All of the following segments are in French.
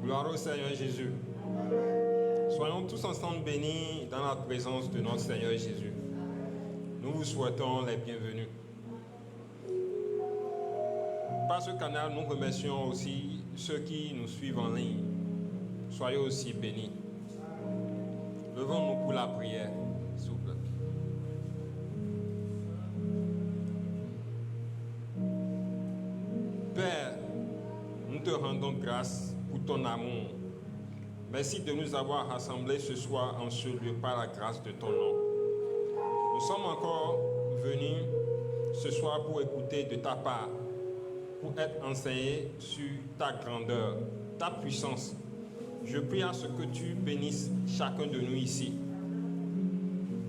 Gloire au Seigneur Jésus. Soyons tous ensemble bénis dans la présence de notre Seigneur Jésus. Nous vous souhaitons les bienvenus. Par ce canal, nous remercions aussi ceux qui nous suivent en ligne. Soyez aussi bénis. Levons-nous pour la prière, s'il vous plaît. Père, nous te rendons grâce pour ton amour. Merci de nous avoir rassemblés ce soir en ce lieu par la grâce de ton nom. Nous sommes encore venus ce soir pour écouter de ta part, pour être enseignés sur ta grandeur, ta puissance. Je prie à ce que tu bénisses chacun de nous ici.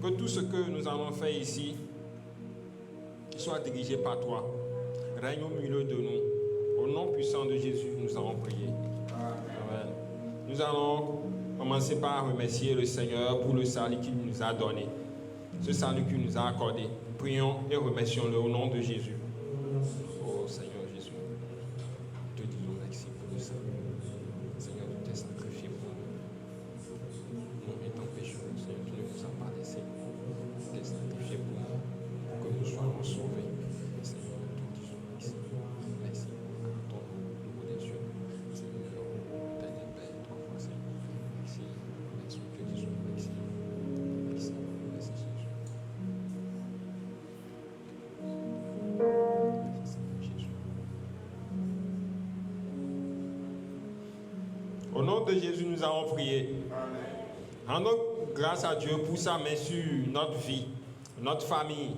Que tout ce que nous allons faire ici, qu'il soit dirigé par toi. Règne au milieu de nous. Au nom puissant de Jésus, nous allons prier. Amen. Nous allons commencer par remercier le Seigneur pour le salut qu'il nous a donné. Ce salut qu'il nous a accordé. Prions et remercions-le au nom de Jésus. Oh Seigneur Jésus, te disons merci pour le salut. Seigneur, tu t'es sacrifié pour nous. Nous étant pécheurs, Seigneur, tu ne nous as pas laissé. Tu t'es sacrifié pour nous, pour que nous soyons sauvés. Seigneur, te disons merci. Merci à ton nom des cieux. Seigneur, éternel Père, trois fois Seigneur. Merci. Merci, te disons merci. Merci. Merci Jésus. Au nom de Jésus, nous allons prier. Rendons grâce à Dieu pour sa main sur notre vie, notre famille,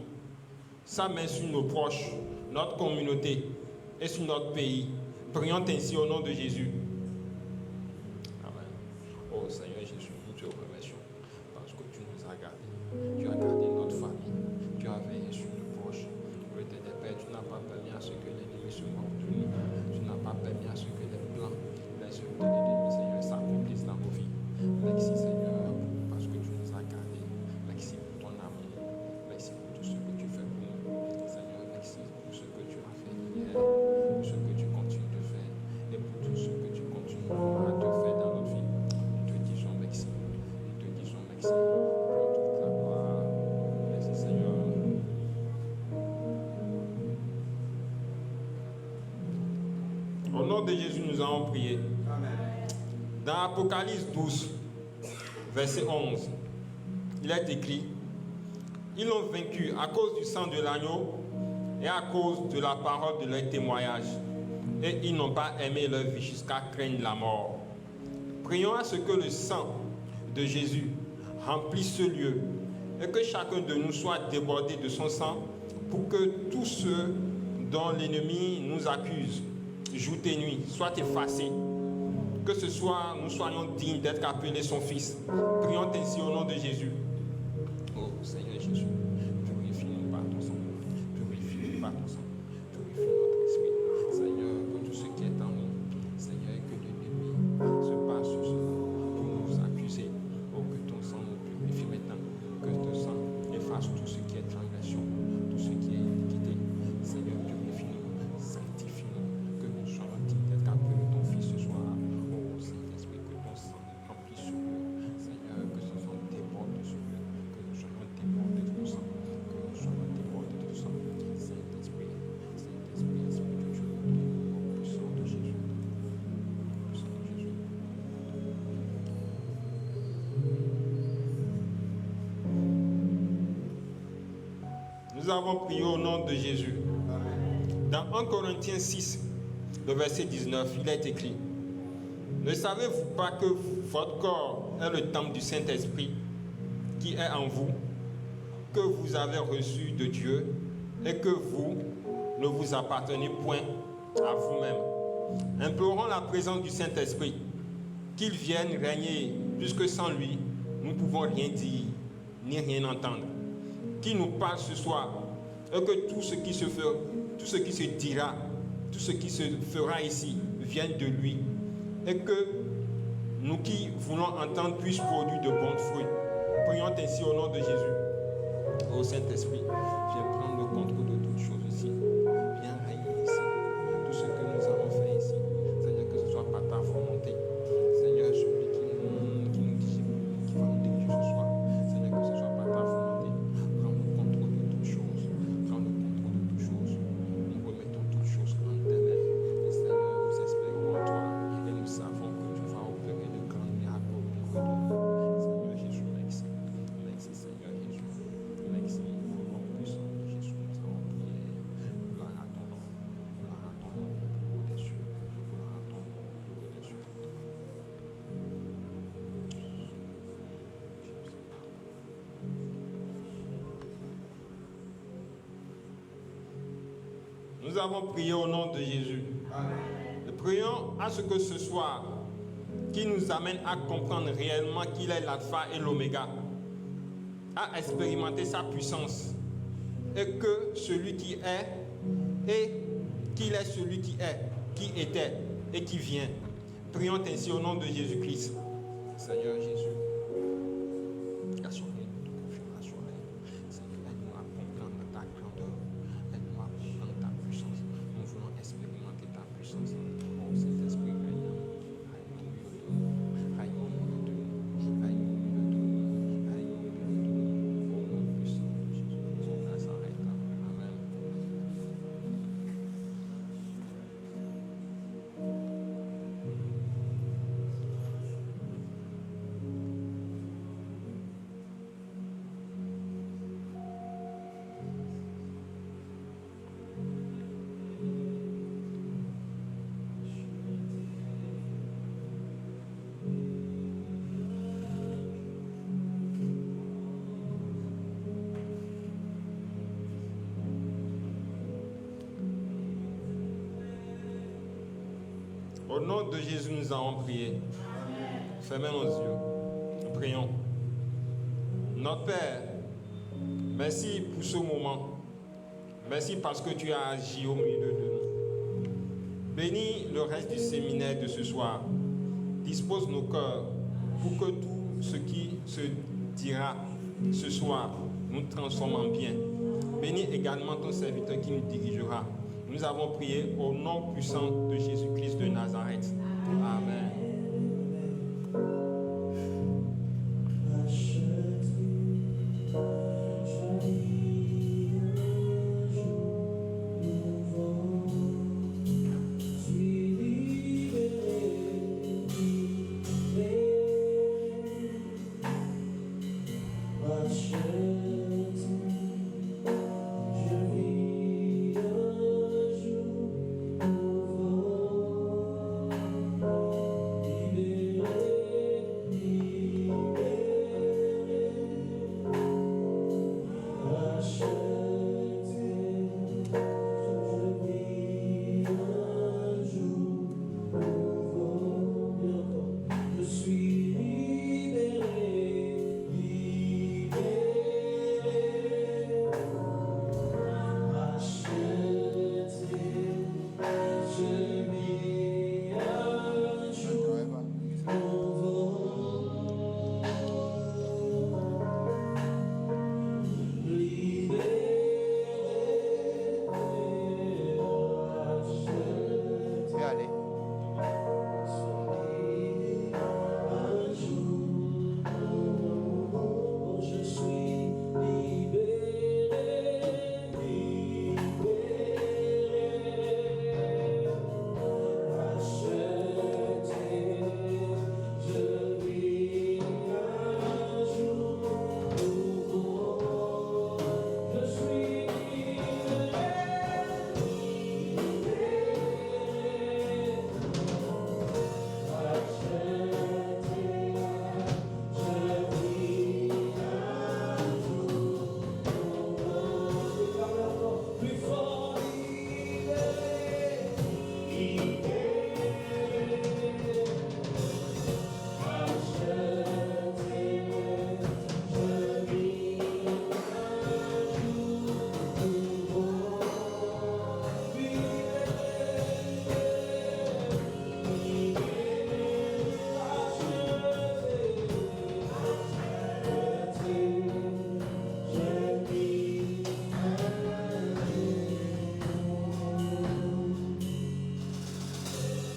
sa main sur nos proches, notre communauté et sur notre pays. Prions ainsi au nom de Jésus. Amen. Oh Seigneur Jésus, nous te remercions parce que tu nous as gardés. Tu as gardé notre famille. Tu as veillé sur nos proches. Oh éternel Père, tu n'as pas permis à ce que l'ennemi se moque de nous. Tu n'as pas permis à ce que les plans, les œuvres de l'ennemi, Seigneur, s'accomplissent dans nos vies. Merci Seigneur, parce que tu nous as gardés. Merci pour ton amour. Merci pour tout ce que tu fais pour nous. Seigneur, merci pour ce que tu as fait hier, pour ce que tu continues de faire et pour tout ce que tu continues à te faire dans notre vie. Nous te disons merci. Nous te disons merci pour toute la gloire. Merci Seigneur. Au nom de Jésus, nous allons prier. Dans Apocalypse 12, verset 11, il est écrit: ils l'ont vaincu à cause du sang de l'agneau et à cause de la parole de leur témoignage. Et ils n'ont pas aimé leur vie jusqu'à craindre la mort. Prions à ce que le sang de Jésus remplisse ce lieu et que chacun de nous soit débordé de son sang pour que tous ceux dont l'ennemi nous accuse jour et nuit soient effacés. Que ce soir, nous soyons dignes d'être appelés son Fils. Prions ainsi au nom de Jésus. Oh Seigneur Jésus, purifie-nous par ton sang. Purifie-nous par ton sang. Purifie notre esprit. Seigneur, que tout ce qui est en nous, Seigneur, que l'ennemi se passe sur cela pour nous accuser. Oh, que ton sang nous purifie maintenant. Que ton sang efface tout ce qui est transgression, tout ce qui est iniquité. Seigneur, purifie-nous, sanctifie-nous, que nous soyons dignes d'être appelés ton Fils ce soir. Saint-Esprit, que ton sang remplisse ce lieu. Seigneur, que ce soit déborde de ce lieu. Que nous soyons débordés de ton sang. Que nous soyons débordés de ton sang. Saint-Esprit, Saint-Esprit, Esprit de Dieu, au puissant de Jésus. Au puissant de Jésus. Nous avons prié au nom de Jésus. Dans 1 Corinthiens 6, le verset 19, il est écrit: ne savez-vous pas que votre corps est le temple du Saint-Esprit qui est en vous, que vous avez reçu de Dieu et que vous ne vous appartenez point à vous-même? Implorons la présence du Saint-Esprit, qu'il vienne régner, puisque sans lui, nous ne pouvons rien dire ni rien entendre. Qu'il nous parle ce soir et que tout ce qui se fera, tout ce qui se dira, tout ce qui se fera ici vienne de lui. Et que nous qui voulons entendre puissent produire de bons fruits. Prions ainsi au nom de Jésus. Ô Saint-Esprit, viens prendre le contrôle de toutes choses ici. Viens régner ici. Tout ce que nous avons fait ici, Seigneur, que ce soit par ta volonté. Nous avons prié au nom de Jésus. Et prions à ce que ce soir, qui nous amène à comprendre réellement qu'il est l'alpha et l'oméga, à expérimenter sa puissance, et que celui qui est, et qu'il est celui qui est, qui était et qui vient. Prions ainsi au nom de Jésus-Christ. Seigneur Jésus, assure-nous de confiance, assure-nous. Seigneur, aide-nous à comprendre ta grandeur, aide-nous à comprendre ta puissance. Nous voulons expérimenter ta puissance. Oh Saint-Esprit, au nom de Jésus, nous avons prié. Fermez nos yeux. Nous prions. Notre Père, merci pour ce moment. Merci parce que tu as agi au milieu de nous. Bénis le reste du séminaire de ce soir. Dispose nos cœurs pour que tout ce qui se dira ce soir nous transforme en bien. Bénis également ton serviteur qui nous dirigera. Nous avons prié au nom puissant de Jésus-Christ de Nazareth. Amen.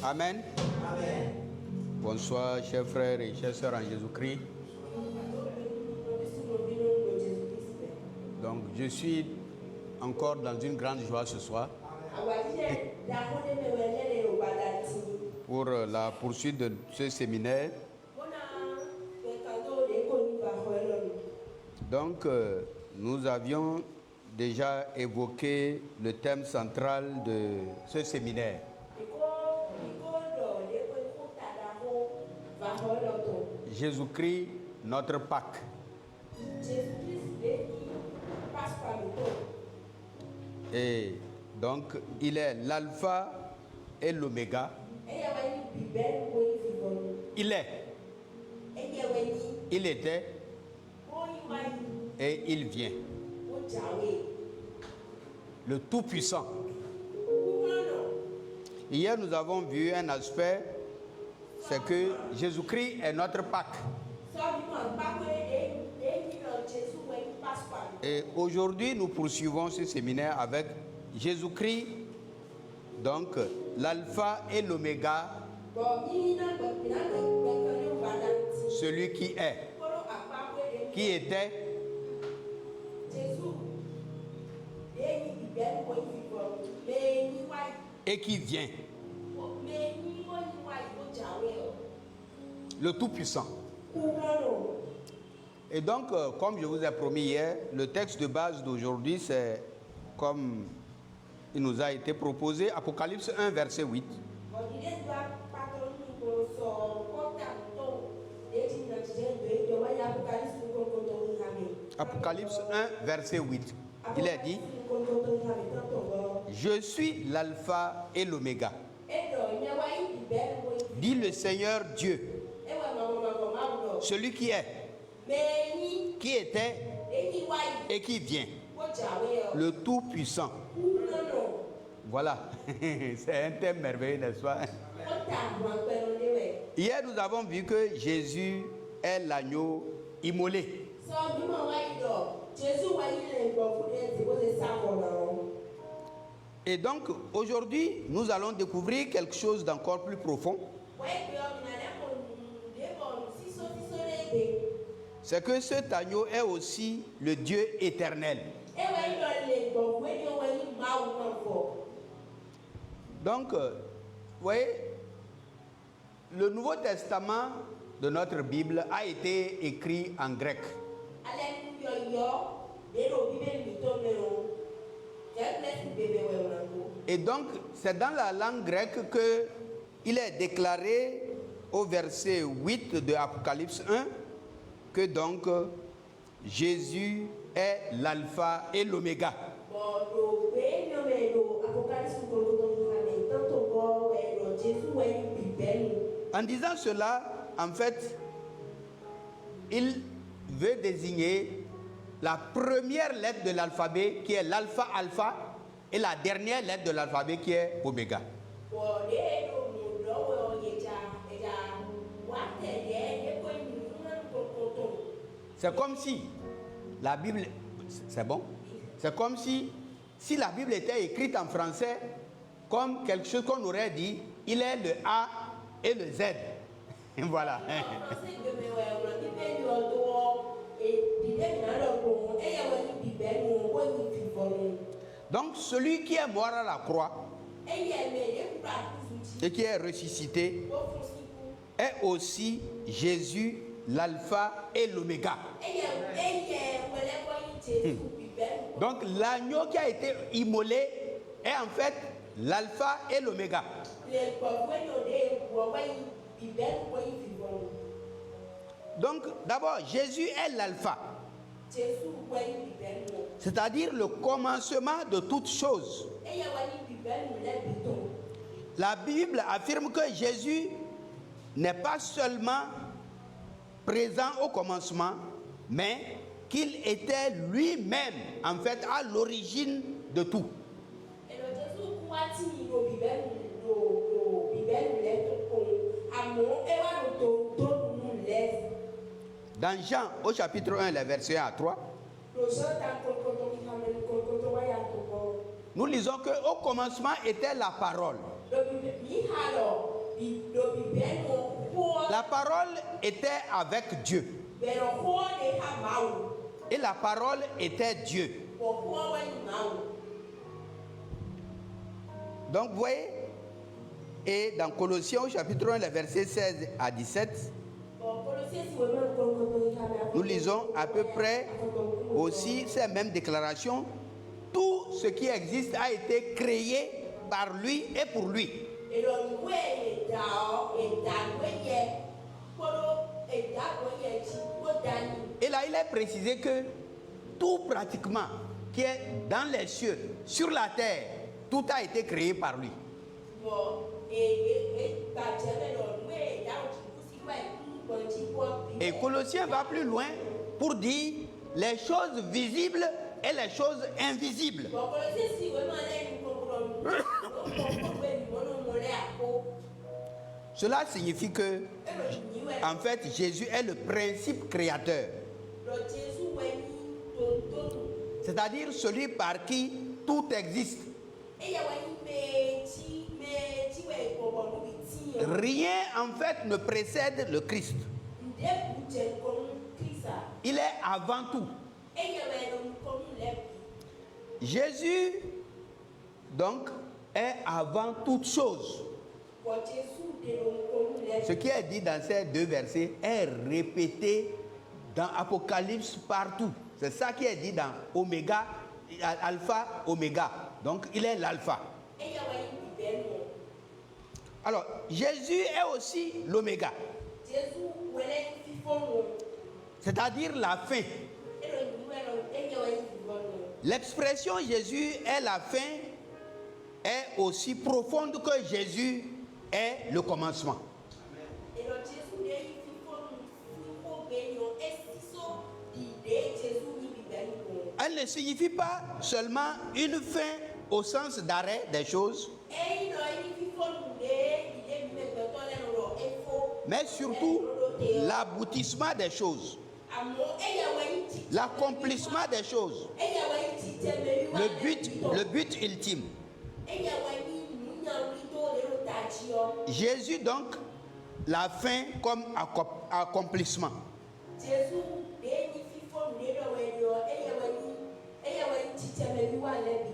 Amen. Amen. Bonsoir, chers frères et chères sœurs en Jésus-Christ. Donc, je suis encore dans une grande joie ce soir pour la poursuite de ce séminaire. Donc, nous avions déjà évoqué le thème central de ce séminaire. Jésus-Christ, notre Pâque. Et Donc, il est l'alpha et l'oméga. Il est. Il était. Et il vient. Le Tout-Puissant. Hier, nous avons vu un aspect, c'est que Jésus-Christ est notre Pâque. Et aujourd'hui, nous poursuivons ce séminaire avec Jésus-Christ, donc l'alpha et l'oméga, celui qui est, qui était, et qui vient. Le Tout-Puissant. Et donc, comme je vous ai promis hier, le texte de base d'aujourd'hui, c'est comme il nous a été proposé, Apocalypse 1, verset 8. Apocalypse 1, verset 8. Il est dit, je suis l'alpha et l'oméga, dit le Seigneur Dieu, celui qui est, qui était et qui vient, le Tout-Puissant. Voilà, c'est un thème merveilleux, n'est-ce pas? Hier, nous avons vu que Jésus est l'agneau immolé. Et donc, aujourd'hui, nous allons découvrir quelque chose d'encore plus profond. C'est que cet agneau est aussi le Dieu éternel. Donc, vous voyez, le Nouveau Testament de notre Bible a été écrit en grec. Et donc, c'est dans la langue grecque qu'il est déclaré au verset 8 de Apocalypse 1 que donc Jésus est l'alpha et l'oméga. En disant cela, en fait, il veut désigner la première lettre de l'alphabet qui est l'alpha alpha et la dernière lettre de l'alphabet qui est oméga. C'est comme si la Bible, c'est bon? C'est comme si la Bible était écrite en français comme quelque chose qu'on aurait dit, il est le A et le Z. Voilà. Donc celui qui est mort à la croix et qui est ressuscité est aussi Jésus, l'alpha et l'oméga. Donc l'agneau qui a été immolé est en fait l'alpha et l'oméga. Donc d'abord, Jésus est l'alpha, c'est-à-dire le commencement de toutes choses. La Bible affirme que Jésus n'est pas seulement présent au commencement, mais qu'il était lui-même, en fait, à l'origine de tout. Dans Jean, au chapitre 1, les versets 1 à 3, nous lisons qu'au commencement était la parole. La parole était avec Dieu. Et la parole était Dieu. Donc, vous voyez, et dans Colossiens, au chapitre 1, les versets 16 à 17, nous lisons à peu près aussi ces mêmes déclarations. Tout ce qui existe a été créé par lui et pour lui. Et là, il est précisé que tout pratiquement qui est dans les cieux, sur la terre tout a été créé par lui. Et Colossiens va plus loin pour dire les choses visibles et les choses invisibles. Cela signifie que, en fait, Jésus est le principe créateur. C'est-à-dire celui par qui tout existe. Rien, en fait, ne précède le Christ. Il est avant tout. Jésus, donc, est avant toute chose. Ce qui est dit dans ces deux versets est répété dans Apocalypse partout. C'est ça qui est dit dans Oméga, Alpha, Oméga. Donc, il est l'Alpha. Alors, Jésus est aussi l'Oméga. C'est-à-dire la fin. L'expression Jésus est la fin est aussi profonde que Jésus est le commencement. Elle ne signifie pas seulement une fin au sens d'arrêt des choses, mais surtout l'aboutissement des choses, l'accomplissement des choses, le but ultime. Jésus donc, la fin comme accomplissement.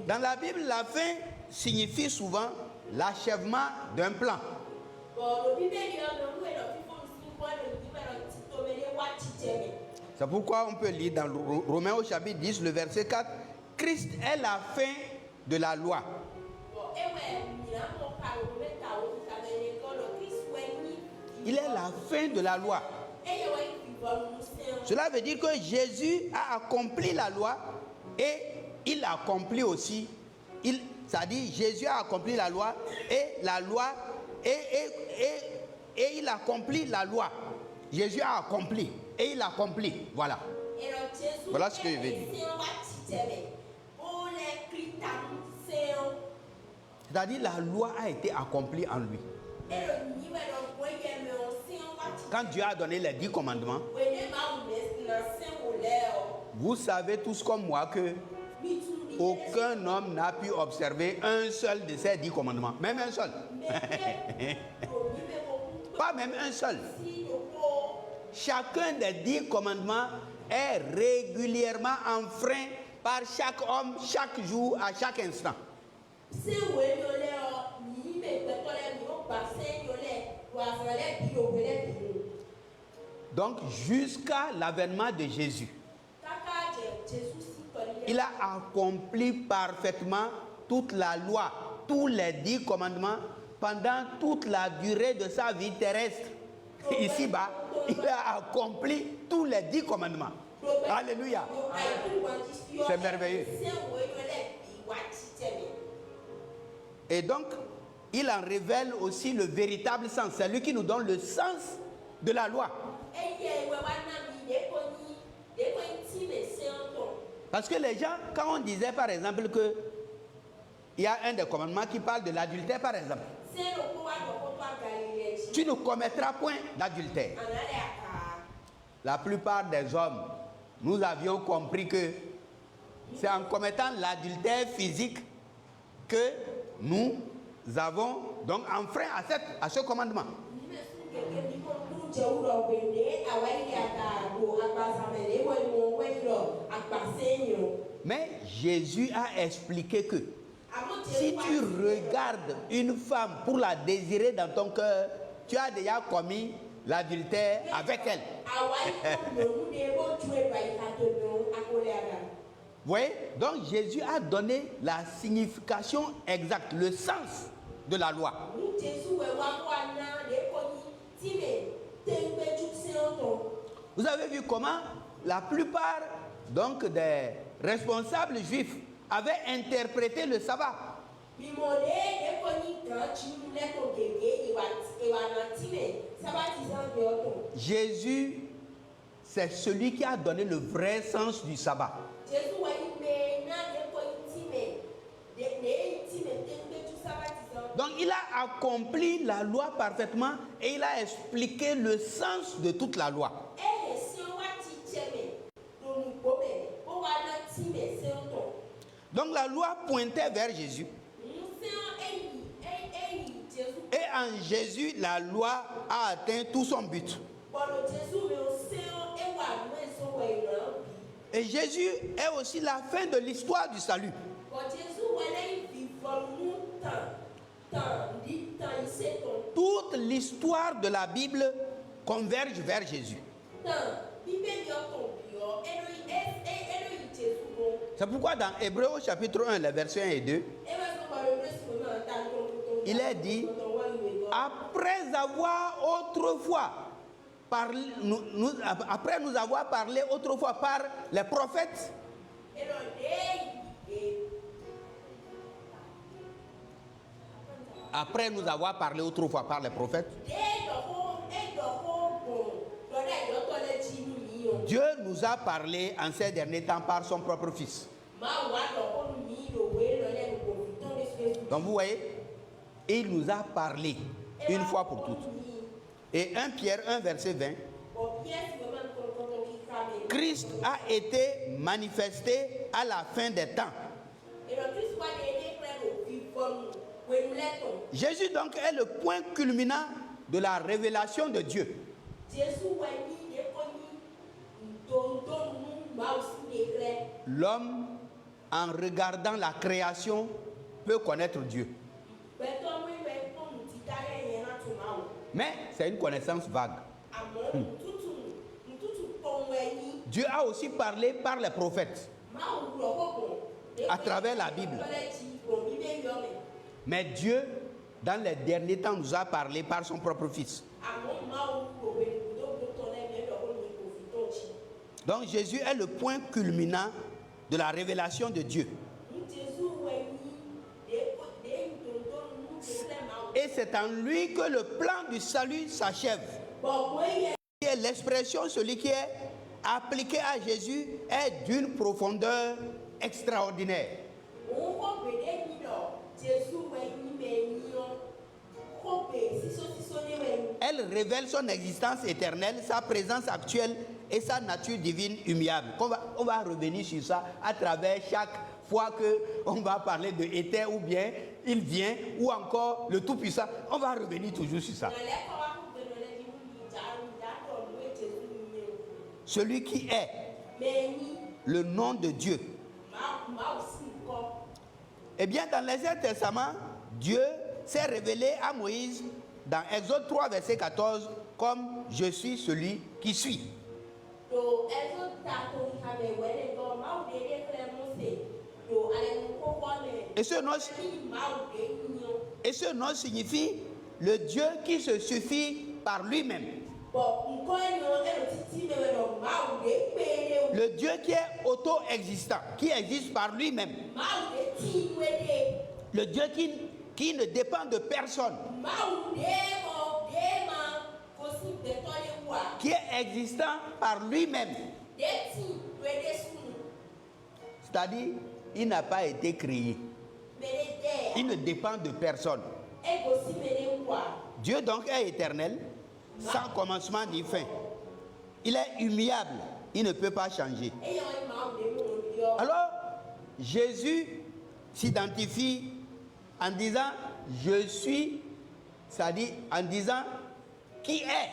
Dans la Bible, la fin signifie souvent l'achèvement d'un plan. C'est pourquoi on peut lire dans Romains au chapitre 10, le verset 4, Christ est la fin de la loi. Il est la fin de la loi. Cela veut dire que Jésus a accompli la loi et il accomplit aussi. C'est-à-dire Jésus a accompli la loi et la loi et il accomplit la loi. Jésus a accompli et il accomplit. Voilà. Voilà ce que je veux dire. C'est-à-dire la loi a été accomplie en lui. Quand Dieu a donné les 10 commandements, vous savez tous comme moi que aucun homme n'a pu observer un seul de ces 10 commandements. Même un seul. Pas même un seul. Chacun des 10 commandements est régulièrement enfreint par chaque homme, chaque jour, à chaque instant. Donc, jusqu'à l'avènement de Jésus, il a accompli parfaitement toute la loi, tous les 10 commandements pendant toute la durée de sa vie terrestre. Ici-bas, il a accompli tous les 10 commandements. Alléluia. C'est merveilleux. Et donc, il en révèle aussi le véritable sens. C'est lui qui nous donne le sens de la loi. Parce que les gens, quand on disait par exemple que il y a un des commandements qui parle de l'adultère par exemple. Tu ne commettras point d'adultère. La plupart des hommes, nous avions compris que c'est en commettant l'adultère physique que nous avons donc enfreint à ce commandement. Mais Jésus a expliqué que si tu regardes une femme pour la désirer dans ton cœur, tu as déjà commis l'adultère avec elle. Vous voyez? Donc Jésus a donné la signification exacte, le sens de la loi. Vous avez vu comment la plupart donc des responsables juifs avaient interprété le sabbat. Jésus, c'est celui qui a donné le vrai sens du sabbat. Donc il a accompli la loi parfaitement et il a expliqué le sens de toute la loi. Donc la loi pointait vers Jésus. Et en Jésus, la loi a atteint tout son but. Et Jésus est aussi la fin de l'histoire du salut. Toute l'histoire de la Bible converge vers Jésus. C'est pourquoi dans Hébreux chapitre 1, les versets 1 et 2, il est dit, après avoir autrefois parlé, après nous avoir parlé autrefois par les prophètes, après nous avoir parlé autrefois par les prophètes, Dieu nous a parlé en ces derniers temps par son propre Fils. Donc vous voyez, il nous a parlé une fois pour toutes. Et 1 Pierre 1 verset 20, Christ a été manifesté à la fin des temps. Jésus donc est le point culminant de la révélation de Dieu. L'homme, en regardant la création, peut connaître Dieu. Mais c'est une connaissance vague. Dieu a aussi parlé par les prophètes, à travers la Bible. Mais Dieu, dans les derniers temps, nous a parlé par son propre Fils. Donc Jésus est le point culminant de la révélation de Dieu. Et c'est en lui que le plan du salut s'achève. Et l'expression, celui qui est appliqué à Jésus, est d'une profondeur extraordinaire. Elle révèle son existence éternelle, sa présence actuelle et sa nature divine immuable. On va revenir sur ça à travers chaque fois qu'on va parler de Éther ou bien il vient ou encore le Tout-Puissant. On va revenir toujours sur ça. Celui qui est le nom de Dieu. Eh bien, dans l'Ancien Testament, Dieu s'est révélé à Moïse dans Exode 3, verset 14, comme « Je suis celui qui suis ». Et ce nom signifie le Dieu qui se suffit par lui-même. Le Dieu qui est auto-existant, qui existe par lui-même. Le Dieu qui ne dépend de personne. Qui est existant par lui-même. C'est-à-dire, il n'a pas été créé. Il ne dépend de personne. Dieu donc est éternel, sans commencement ni fin. Il est immuable, il ne peut pas changer. Alors, Jésus s'identifie en disant « Je suis », c'est-à-dire en disant « Qui est ».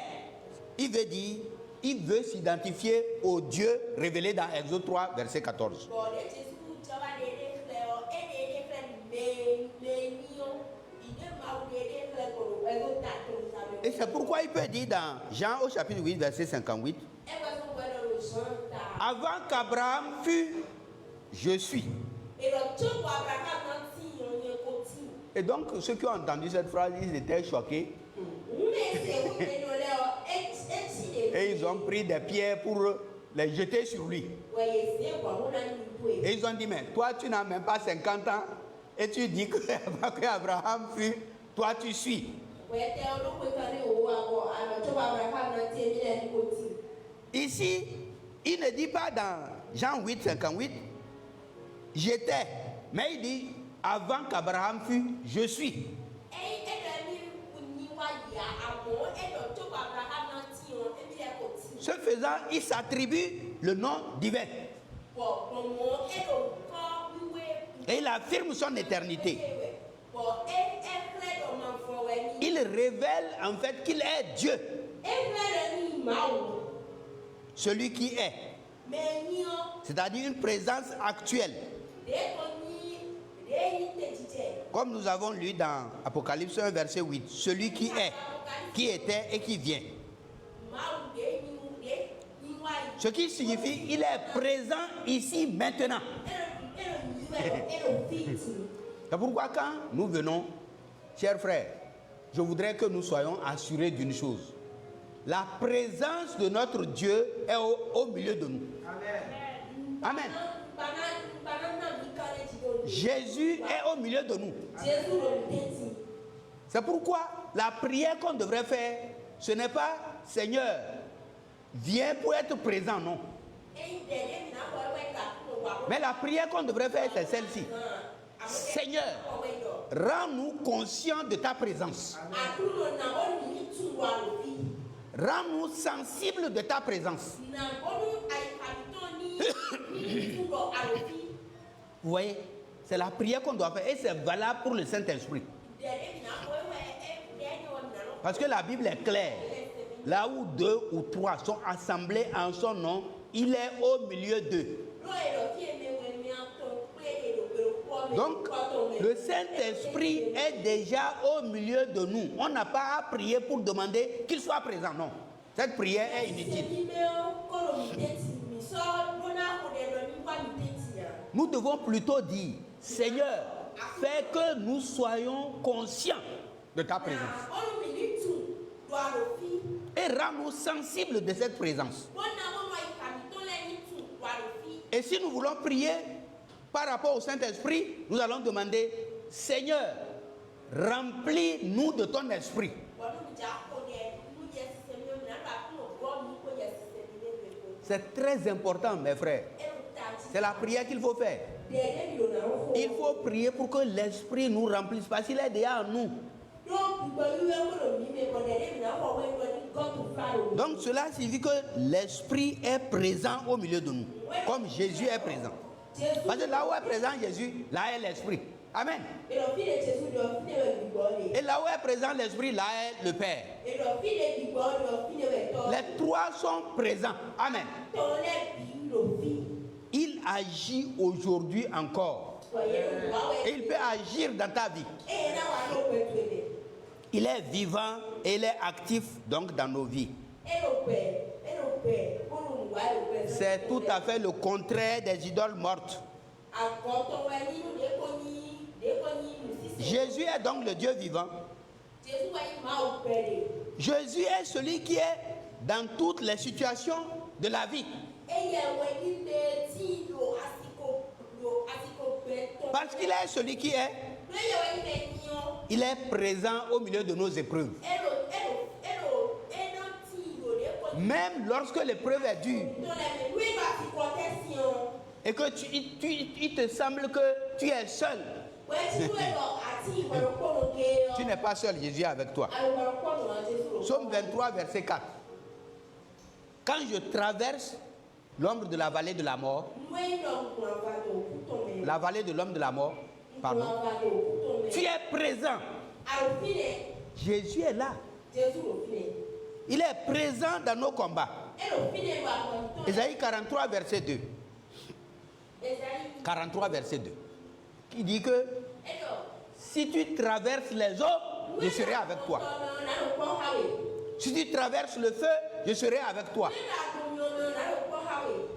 Il veut s'identifier au Dieu révélé dans Exode 3, verset 14. Et c'est pourquoi il peut dire dans Jean au chapitre 8, verset 58, « Avant qu'Abraham fût, je suis ». Et donc, ceux qui ont entendu cette phrase, ils étaient choqués. Et ils ont pris des pierres pour les jeter sur lui. Et ils ont dit, mais toi, tu n'as même pas 50 ans. et tu dis que Abraham fut, toi tu suis. Ici, il ne dit pas dans Jean 8, 58, j'étais, mais il dit, avant qu'Abraham fût, je suis. Ce faisant, il s'attribue le nom divin. Et il affirme son éternité. Il révèle en fait qu'il est Dieu. Celui qui est. C'est-à-dire une présence actuelle. Comme nous avons lu dans Apocalypse 1, verset 8. Celui qui est, qui était et qui vient. Ce qui signifie qu'il est présent ici maintenant. C'est pourquoi quand nous venons, chers frères, je voudrais que nous soyons assurés d'une chose. La présence de notre Dieu est au milieu de nous. Amen. Jésus est au milieu de nous. C'est pourquoi la prière qu'on devrait faire, ce n'est pas Seigneur, viens pour être présent, non. Mais la prière qu'on devrait faire, c'est celle-ci. Seigneur, rends-nous conscients de ta présence. Rends-nous sensibles de ta présence. Vous voyez, c'est la prière qu'on doit faire et c'est valable pour le Saint-Esprit. Parce que la Bible est claire. Là où 2 ou 3 sont assemblés en son nom, il est au milieu d'eux. Donc, le Saint-Esprit est déjà au milieu de nous. On n'a pas à prier pour demander qu'il soit présent, non. Cette prière est inutile. Nous devons plutôt dire, Seigneur, fais que nous soyons conscients de ta présence. Et rends-nous sensibles de cette présence. Et si nous voulons prier par rapport au Saint-Esprit, nous allons demander, Seigneur, remplis-nous de ton esprit. C'est très important, mes frères. C'est la prière qu'il faut faire. Il faut prier pour que l'esprit nous remplisse, parce qu'il est déjà en nous. Donc cela signifie que l'esprit est présent au milieu de nous, comme Jésus est présent. Parce que là où est présent Jésus, là est l'esprit. Amen. Et là où est présent l'esprit, là est le Père. Les trois sont présents. Amen. Il agit aujourd'hui encore. Et il peut agir dans ta vie. Il est vivant et il est actif donc dans nos vies. C'est tout à fait le contraire des idoles mortes. Jésus est donc le Dieu vivant. Jésus est celui qui est dans toutes les situations de la vie. Parce qu'il est celui qui est. Il est présent au milieu de nos épreuves. Même lorsque l'épreuve est dure. Et que il te semble que tu es seul. Tu n'es pas seul, Jésus est avec toi. Psaume 23, verset 4. Quand je traverse l'ombre de la vallée de la mort, la vallée de l'homme de la mort, pardon, tu es présent. Jésus est là. Il est présent dans nos combats. Ésaïe 43, verset 2. 43, verset 2. Qui dit que si tu traverses les eaux, je serai avec toi. Si tu traverses le feu, je serai avec toi.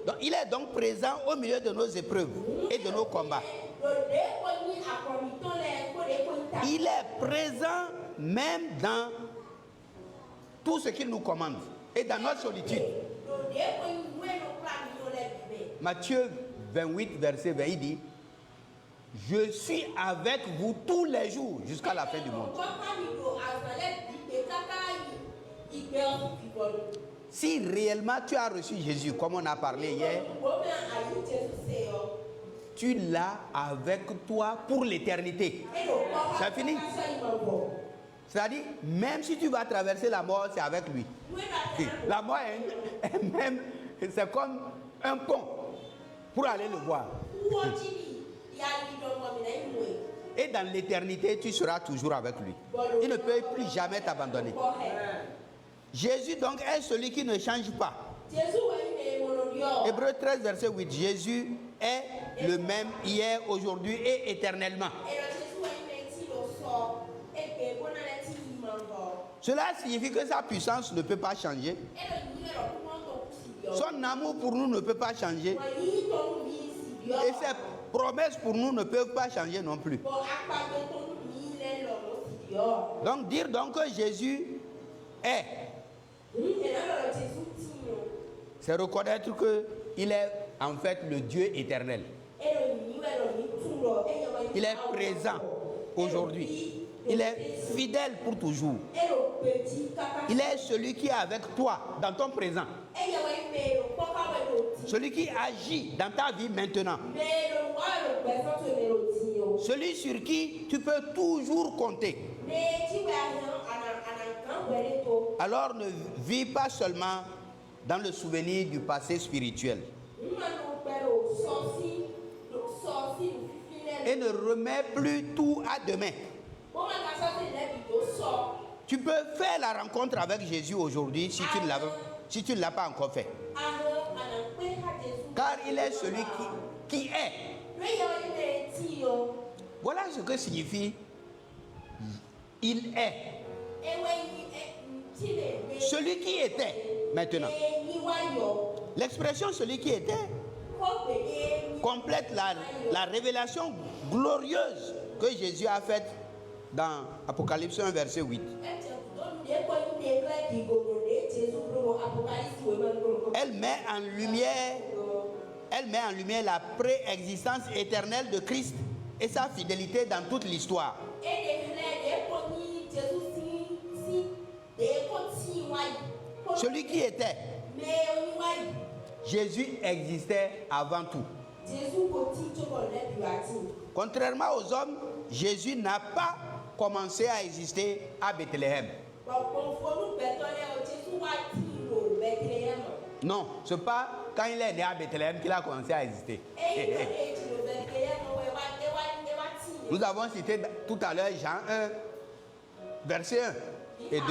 Donc, il est donc présent au milieu de nos épreuves et de nos combats. Il est présent même dans tout ce qu'il nous commande et dans notre solitude. Matthieu 28, verset 20, il dit, Je suis avec vous tous les jours jusqu'à la fin du monde. Si réellement tu as reçu Jésus, comme on a parlé hier, tu l'as avec toi pour l'éternité. C'est fini. C'est-à-dire, même si tu vas traverser la mort, c'est avec lui. La mort est même, c'est comme un pont pour aller le voir. Et dans l'éternité, tu seras toujours avec lui. Il ne peut plus jamais t'abandonner. Jésus donc est celui qui ne change pas. Hébreux 13, verset 8. Jésus est le même hier, aujourd'hui et éternellement. Cela signifie que sa puissance ne peut pas changer. Son amour pour nous ne peut pas changer. Et ses promesses pour nous ne peuvent pas changer non plus. Donc dire donc que Jésus est, c'est reconnaître qu'il est en fait le Dieu éternel. Il est présent aujourd'hui. Il est fidèle pour toujours. Il est celui qui est avec toi dans ton présent. Celui qui agit dans ta vie maintenant. Celui sur qui tu peux toujours compter. Alors ne vis pas seulement dans le souvenir du passé spirituel. Et ne remets plus tout à demain. Tu peux faire la rencontre avec Jésus aujourd'hui si tu ne l'as pas encore fait. Car il est celui qui est. Voilà ce que signifie il est. Celui qui était maintenant. L'expression celui qui était complète la révélation glorieuse que Jésus a faite dans Apocalypse 1, verset 8. Elle met en lumière la préexistence éternelle de Christ et sa fidélité dans toute l'histoire. Celui qui était. Jésus existait avant tout. Contrairement aux hommes, Jésus n'a pas commencé à exister à Bethléem. Non, ce n'est pas quand il est né à Bethléem qu'il a commencé à exister. Nous avons cité tout à l'heure Jean 1, verset 1 et 2.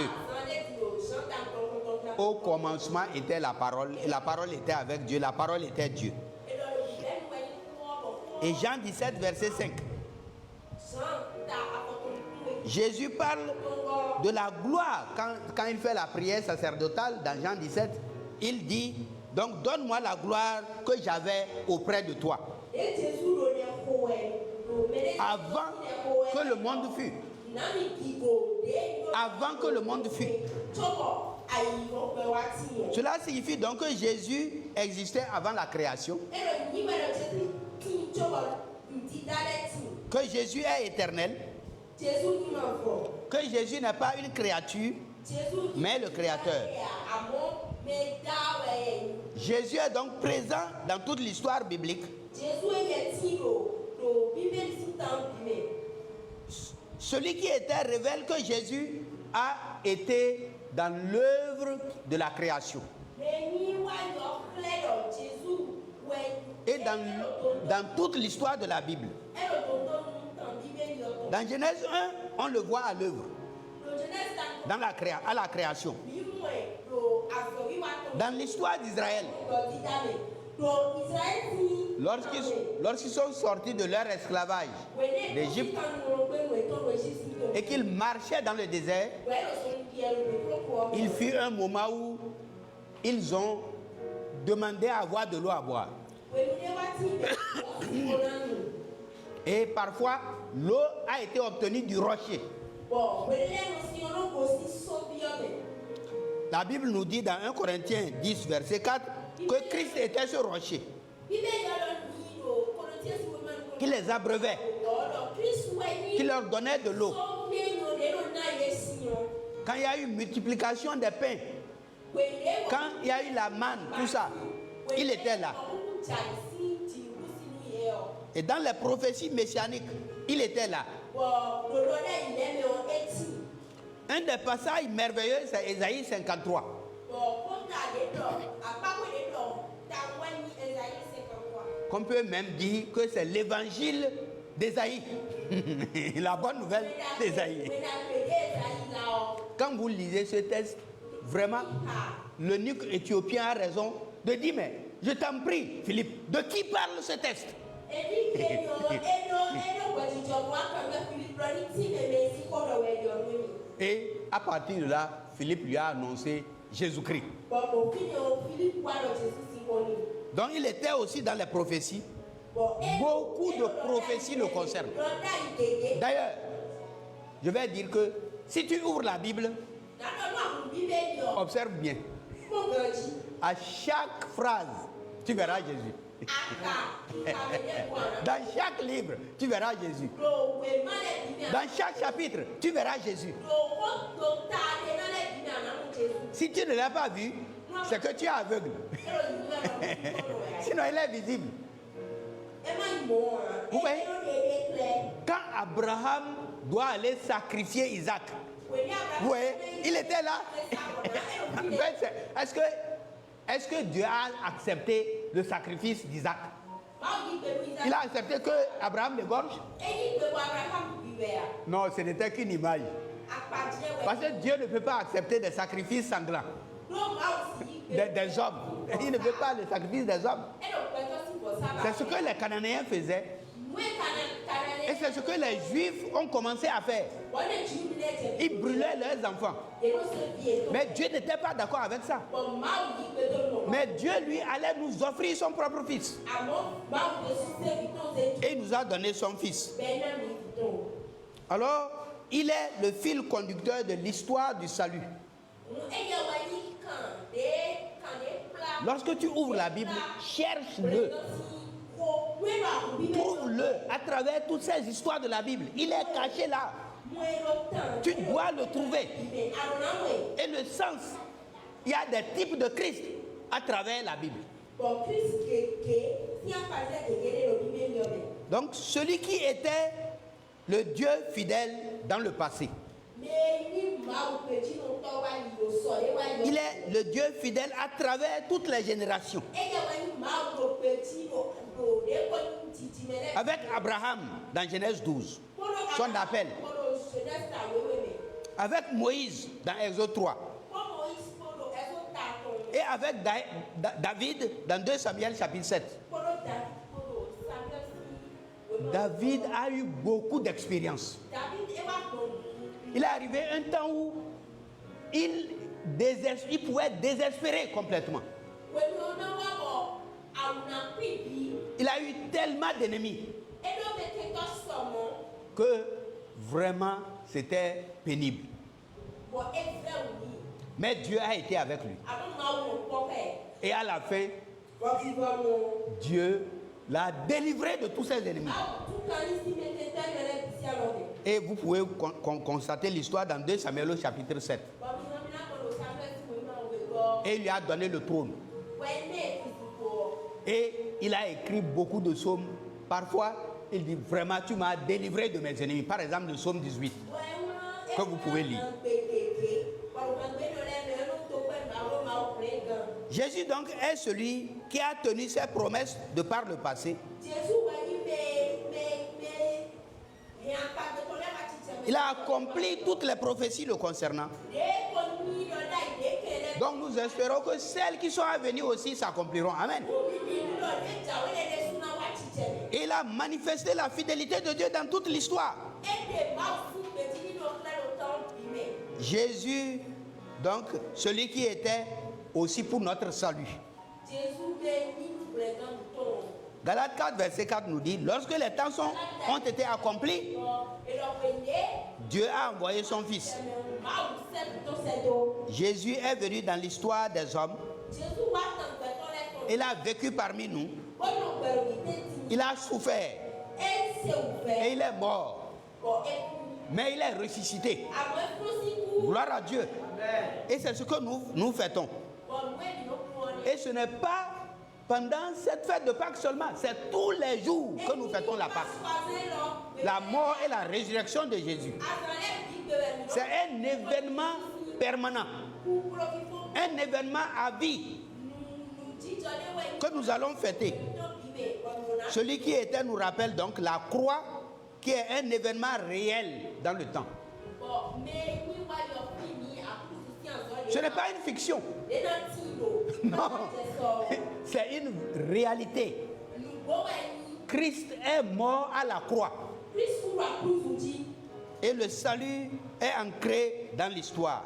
Au commencement était la parole, et la parole était avec Dieu, la parole était Dieu. Et Jean 17, verset 5. Jésus parle de la gloire quand il fait la prière sacerdotale dans Jean 17. Il dit, donc donne-moi la gloire que j'avais auprès de toi. Avant que le monde fût. Avant que le monde fût. Cela signifie donc que Jésus existait avant la création. Que Jésus est éternel. Que Jésus n'est pas une créature, mais le Créateur. Jésus est donc présent dans toute l'histoire biblique. Celui qui était révèle que Jésus a été dans l'œuvre de la création. Et dans toute l'histoire de la Bible. Dans Genèse 1, on le voit à l'œuvre. À la création. Dans l'histoire d'Israël. Lorsqu'ils sont sortis de leur esclavage d'Égypte et qu'ils marchaient dans le désert, il fut un moment où ils ont demandé à avoir de l'eau à boire. Et parfois, l'eau a été obtenue du rocher. La Bible nous dit dans 1 Corinthiens 10, verset 4, que Christ était ce rocher. qui les abreuvait, qui leur donnait de l'eau. Quand il y a eu multiplication des pains, quand il y a eu la manne, tout ça, il était là. Et dans les prophéties messianiques, il était là. Un des passages merveilleux, c'est Ésaïe 53. Qu'on peut même dire que c'est l'évangile d'Ésaïe. La bonne nouvelle d'Ésaïe. Quand vous lisez ce texte, vraiment, l'eunuque éthiopien a raison de dire, mais je t'en prie, Philippe, de qui parle ce texte? Et à partir de là, Philippe lui a annoncé Jésus-Christ. Donc il était aussi dans les prophéties. Beaucoup de prophéties le concernent. D'ailleurs, je vais dire que si tu ouvres la Bible, observe bien. À chaque phrase, tu verras Jésus. Dans chaque livre, tu verras Jésus. Dans chaque chapitre, tu verras Jésus. Si tu ne l'as pas vu, c'est que tu es aveugle. Sinon, il est visible. Vous voyez, quand Abraham doit aller sacrifier Isaac, vous voyez, il était là. Est-ce que Dieu a accepté le sacrifice d'Isaac? Il a accepté que Abraham l'égorge? Non, ce n'était qu'une image. Parce que Dieu ne peut pas accepter des sacrifices sanglants. Des hommes. Il ne veut pas le sacrifice des hommes. C'est ce que les Cananéens faisaient. Et c'est ce que les Juifs ont commencé à faire. Ils brûlaient leurs enfants. Mais Dieu n'était pas d'accord avec ça. Mais Dieu, lui, allait nous offrir son propre fils. Et il nous a donné son fils. Alors, il est le fil conducteur de l'histoire du salut. Lorsque tu ouvres la Bible, cherche-le. Trouve-le à travers toutes ces histoires de la Bible. Il est caché là. Tu dois le trouver. Et le sens, il y a des types de Christ à travers la Bible. Donc, celui qui était le Dieu fidèle dans le passé, il est le Dieu fidèle à travers toutes les générations. Avec Abraham dans Genèse 12, son appel. Avec Moïse dans Exode 3. Et avec David dans 2 Samuel chapitre 7. David a eu beaucoup d'expérience. Il est arrivé un temps où il pouvait désespérer complètement. Il a eu tellement d'ennemis que vraiment c'était pénible. Mais Dieu a été avec lui. Et à la fin, Dieu l'a délivré de tous ses ennemis. Et vous pouvez constater l'histoire dans 2 Samuel au chapitre 7. Et il lui a donné le trône. Et il a écrit beaucoup de psaumes. Parfois, il dit vraiment, tu m'as délivré de mes ennemis. Par exemple, le psaume 18, que vous pouvez lire. Jésus donc est celui qui a tenu ses promesses de par le passé. Il a accompli toutes les prophéties le concernant. Donc nous espérons que celles qui sont à venir aussi s'accompliront. Amen. Et il a manifesté la fidélité de Dieu dans toute l'histoire. Jésus, donc, celui qui était aussi pour notre salut. Galates 4, verset 4 nous dit, lorsque les temps ont été accomplis, Dieu a envoyé son Fils. Jésus est venu dans l'histoire des hommes. Il a vécu parmi nous. Il a souffert. Et il est mort. Mais il est ressuscité. Gloire à Dieu. Et c'est ce que nous fêtons. Et ce n'est pas pendant cette fête de Pâques seulement, c'est tous les jours que nous fêtons la Pâque. La mort et la résurrection de Jésus. C'est un événement permanent. Un événement à vie que nous allons fêter. Celui qui était nous rappelle donc la croix qui est un événement réel dans le temps. Ce n'est pas une fiction. Non, c'est une réalité. Christ est mort à la croix. Et le salut est ancré dans l'histoire.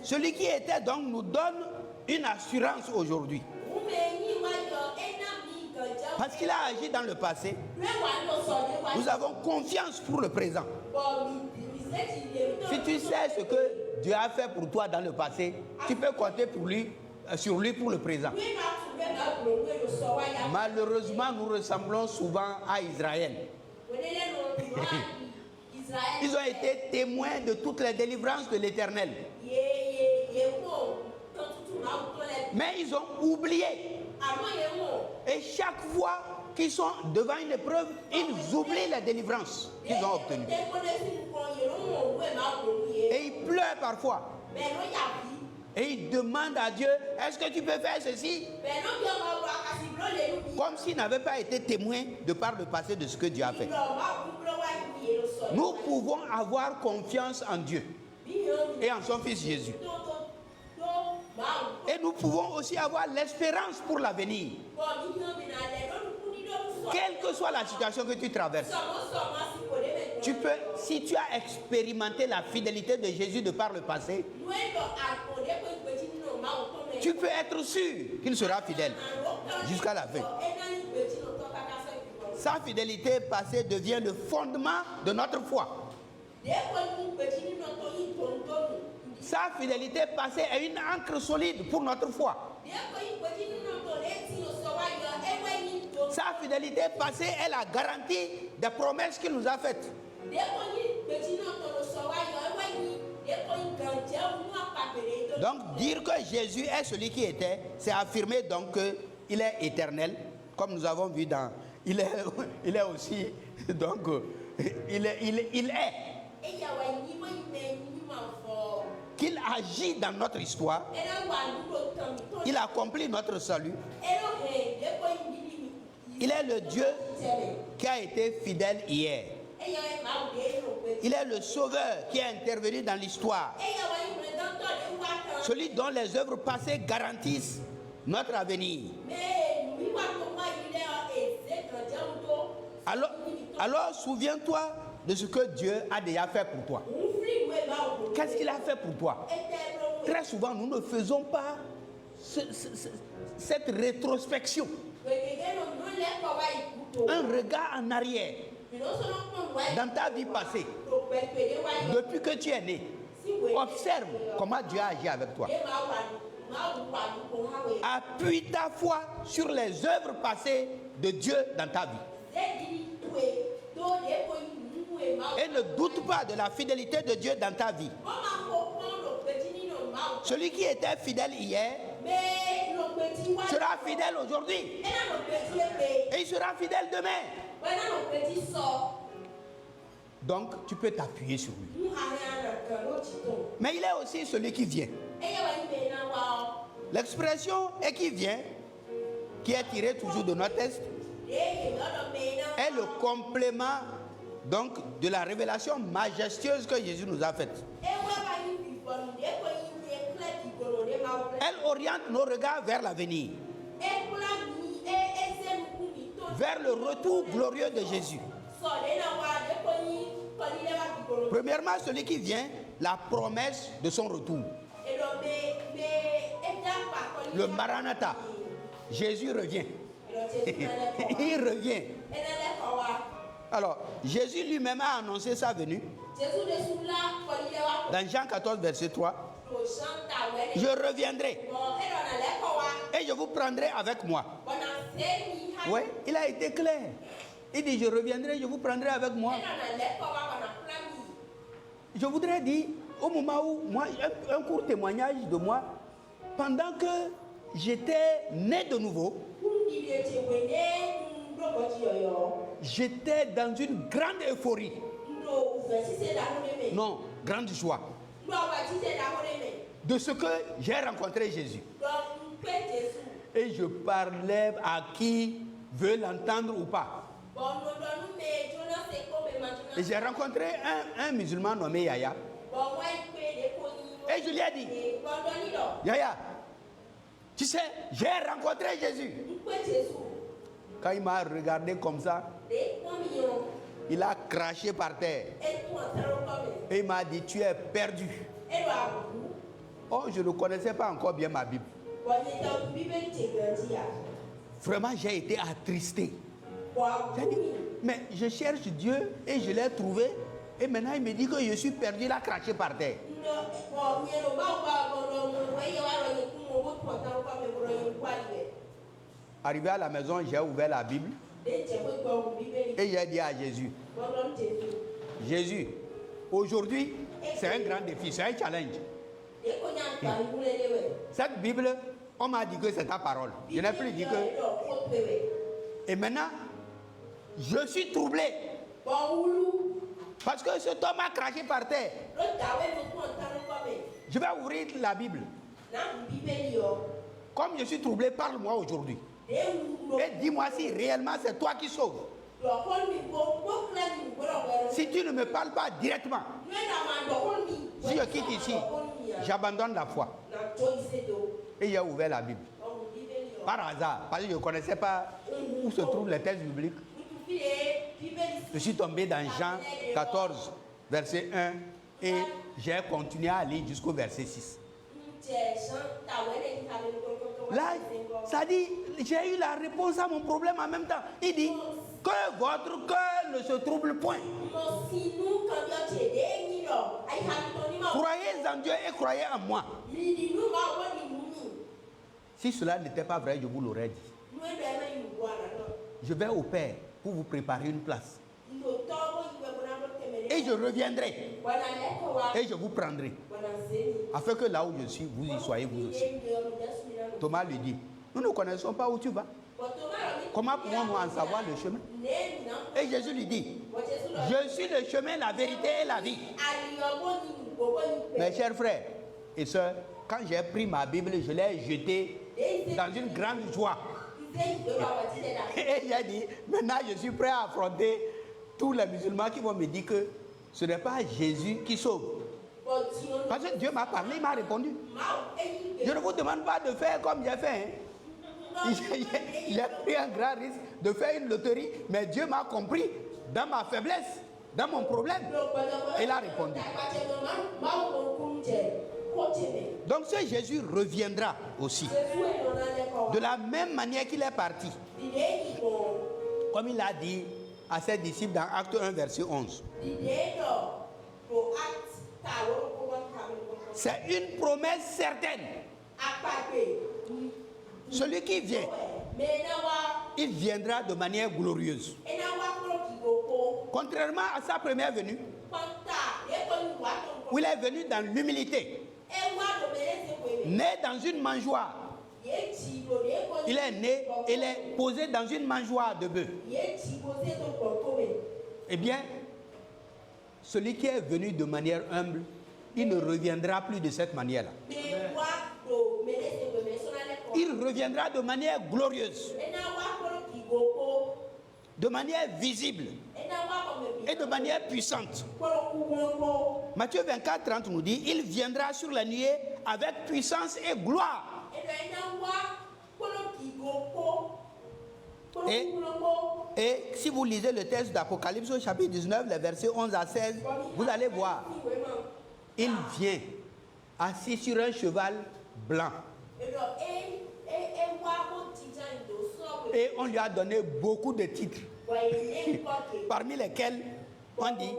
Celui qui était donc nous donne une assurance aujourd'hui. Parce qu'il a agi dans le passé, nous avons confiance pour le présent. Si tu sais ce que Dieu a fait pour toi dans le passé, tu peux compter sur lui pour le présent. Malheureusement, nous ressemblons souvent à Israël. Ils ont été témoins de toutes les délivrances de l'Éternel. Mais ils ont oublié. Et chaque fois qu'ils sont devant une épreuve, ils oublient la délivrance qu'ils ont obtenue. Et ils pleurent parfois. Et ils demandent à Dieu, est-ce que tu peux faire ceci? Comme s'ils n'avaient pas été témoins de par le passé de ce que Dieu a fait. Nous pouvons avoir confiance en Dieu et en son Fils Jésus. Et nous pouvons aussi avoir l'espérance pour l'avenir. Quelle que soit la situation que tu traverses, tu peux, si tu as expérimenté la fidélité de Jésus de par le passé, tu peux être sûr qu'il sera fidèle jusqu'à la fin. Sa fidélité passée devient le fondement de notre foi. Sa fidélité passée est une ancre solide pour notre foi. Sa fidélité passée est la garantie des promesses qu'il nous a faites. Donc dire que Jésus est celui qui était, c'est affirmer donc qu'il est éternel, comme nous avons vu dans... Il est aussi, donc, il est. Qu'il agit dans notre histoire, il accomplit notre salut. Il est le Dieu qui a été fidèle hier. Il est le sauveur qui est intervenu dans l'histoire. Celui dont les œuvres passées garantissent notre avenir. Alors souviens-toi de ce que Dieu a déjà fait pour toi. Qu'est-ce qu'il a fait pour toi? Très souvent, nous ne faisons pas cette rétrospection. Un regard en arrière dans ta vie passée. Depuis que tu es né, observe comment Dieu a agi avec toi. Appuie ta foi sur les œuvres passées de Dieu dans ta vie. Et ne doute pas de la fidélité de Dieu dans ta vie. Celui qui était fidèle hier sera fidèle aujourd'hui. Et il sera fidèle demain. Donc tu peux t'appuyer sur lui. Mais il est aussi celui qui vient. L'expression « et qui vient » qui est tirée toujours de notre texte est le complément donc de la révélation majestueuse que Jésus nous a faite. Elle oriente nos regards vers l'avenir, vers le retour glorieux de Jésus. Premièrement, celui qui vient, la promesse de son retour. Le Maranatha, Jésus revient. Il revient. Alors, Jésus lui-même a annoncé sa venue. Dans Jean 14, verset 3. Je reviendrai et je vous prendrai avec moi. Oui, il a été clair. Il dit, je reviendrai, je vous prendrai avec moi. Je voudrais dire, au moment où, moi, un court témoignage de moi, pendant que j'étais né de nouveau, j'étais dans une grande euphorie. Non, grande joie. De ce que j'ai rencontré Jésus. Et je parlais à qui veut l'entendre ou pas. Et j'ai rencontré un musulman nommé Yaya. Et je lui ai dit, Yaya, tu sais, j'ai rencontré Jésus. Quand il m'a regardé comme ça, il a craché par terre. Et il m'a dit, tu es perdu. Oh, je ne connaissais pas encore bien ma Bible. Vraiment, j'ai été attristé. J'ai dit, mais je cherche Dieu et je l'ai trouvé. Et maintenant, il me dit que je suis perdu, il a craché par terre. Arrivé à la maison, j'ai ouvert la Bible. Et j'ai dit à Jésus, Jésus, aujourd'hui, c'est un grand défi, c'est un challenge. Cette Bible, on m'a dit que c'est ta parole. Je n'ai plus dit que... Et maintenant, je suis troublé. Parce que cet homme a craché par terre. Je vais ouvrir la Bible. Comme je suis troublé, parle-moi aujourd'hui. Et dis-moi si réellement c'est toi qui sauves. Si tu ne me parles pas directement, si je quitte ici, j'abandonne la foi. Et j'ai ouvert la Bible. Par hasard, parce que je ne connaissais pas où se trouvent les textes bibliques. Je suis tombé dans Jean 14, verset 1, et j'ai continué à lire jusqu'au verset 6. Là, ça dit, j'ai eu la réponse à mon problème en même temps. Il dit que votre cœur ne se trouble point. Croyez en Dieu et croyez en moi. Si cela n'était pas vrai, je vous l'aurais dit. Je vais au Père pour vous préparer une place. Et je reviendrai. Et je vous prendrai. Afin que là où je suis, vous y soyez vous aussi. Thomas lui dit, nous ne connaissons pas où tu vas. Comment pouvons-nous en savoir le chemin? Et Jésus lui dit, je suis le chemin, la vérité et la vie. Mes chers frères et sœurs, quand j'ai pris ma Bible, je l'ai jetée dans une grande joie. Et j'ai dit, maintenant je suis prêt à affronter tous les musulmans qui vont me dire que ce n'est pas Jésus qui sauve. Parce que Dieu m'a parlé, il m'a répondu. Je ne vous demande pas de faire comme j'ai fait. J'ai pris un grand risque de faire une loterie, mais Dieu m'a compris dans ma faiblesse, dans mon problème. Et il a répondu. Donc ce Jésus reviendra aussi. De la même manière qu'il est parti. Comme il a dit à ses disciples dans Acte 1, verset 11. C'est une promesse certaine. Celui qui vient, il viendra de manière glorieuse. Contrairement à sa première venue, où il est venu dans l'humilité, né dans une mangeoire. Il est né, il est posé dans une mangeoire de bœuf. Eh bien, celui qui est venu de manière humble, il ne reviendra plus de cette manière-là. Il reviendra de manière glorieuse, de manière visible et de manière puissante. Matthieu 24, 30 nous dit, il viendra sur la nuée avec puissance et gloire. Et si vous lisez le texte d'Apocalypse au chapitre 19, les versets 11 à 16, vous allez voir, il vient assis sur un cheval blanc. Et on lui a donné beaucoup de titres, parmi lesquels on dit,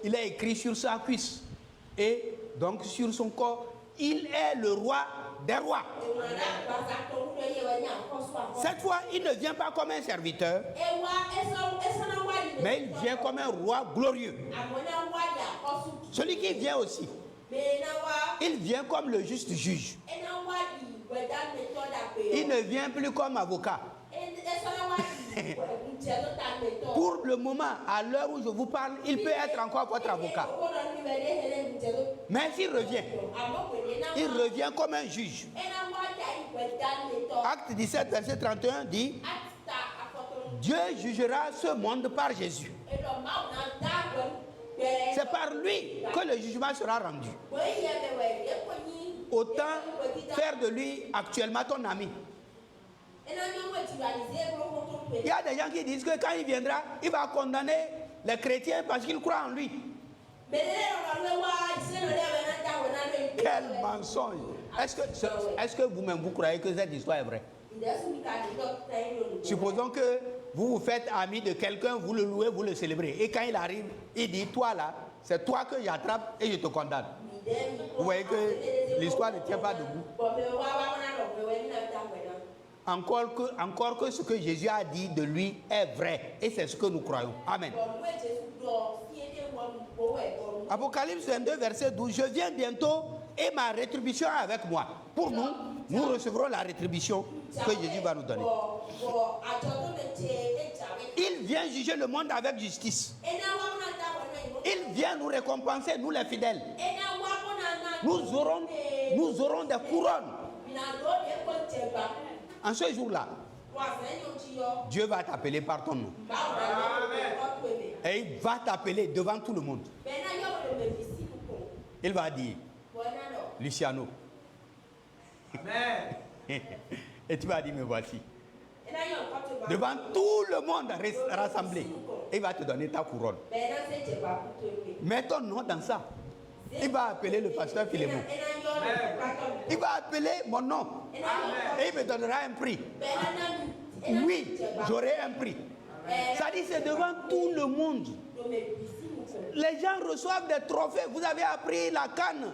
il est écrit sur sa cuisse et donc sur son corps, il est le roi des rois. Cette fois, il ne vient pas comme un serviteur, mais il vient comme un roi glorieux. Celui qui vient aussi, il vient comme le juste juge. Il ne vient plus comme avocat. Pour le moment, à l'heure où je vous parle, il peut être encore votre avocat. Mais s'il revient, il revient comme un juge. Acte 17, verset 31 dit: Dieu jugera ce monde par Jésus. C'est par lui que le jugement sera rendu. Autant faire de lui actuellement ton ami. Il y a des gens qui disent que quand il viendra, il va condamner les chrétiens parce qu'ils croient en lui. Quel mensonge! Est-ce que vous-même vous croyez que cette histoire est vraie? Supposons que vous vous faites ami de quelqu'un, vous le louez, vous le célébrez. Et quand il arrive, il dit: toi là, c'est toi que j'attrape et je te condamne. Vous voyez que l'histoire ne tient pas debout. Encore que ce que Jésus a dit de lui est vrai. Et c'est ce que nous croyons. Amen. Apocalypse 22, verset 12. Je viens bientôt et ma rétribution est avec moi. Pour nous, nous recevrons la rétribution que Jésus va nous donner. Il vient juger le monde avec justice. Il vient nous récompenser, nous les fidèles. Nous aurons des couronnes. En ce jour-là, Dieu va t'appeler par ton nom. Et il va t'appeler devant tout le monde. Il va dire: Luciano. Amen. Et tu vas dire: me voici. Devant tout le monde rassemblé, il va te donner ta couronne. Mets ton nom dans ça. Il va appeler le pasteur Philémon. Il va appeler mon nom. Et il me donnera un prix. Oui, j'aurai un prix. Ça dit, c'est devant tout le monde. Les gens reçoivent des trophées. Vous avez appris la canne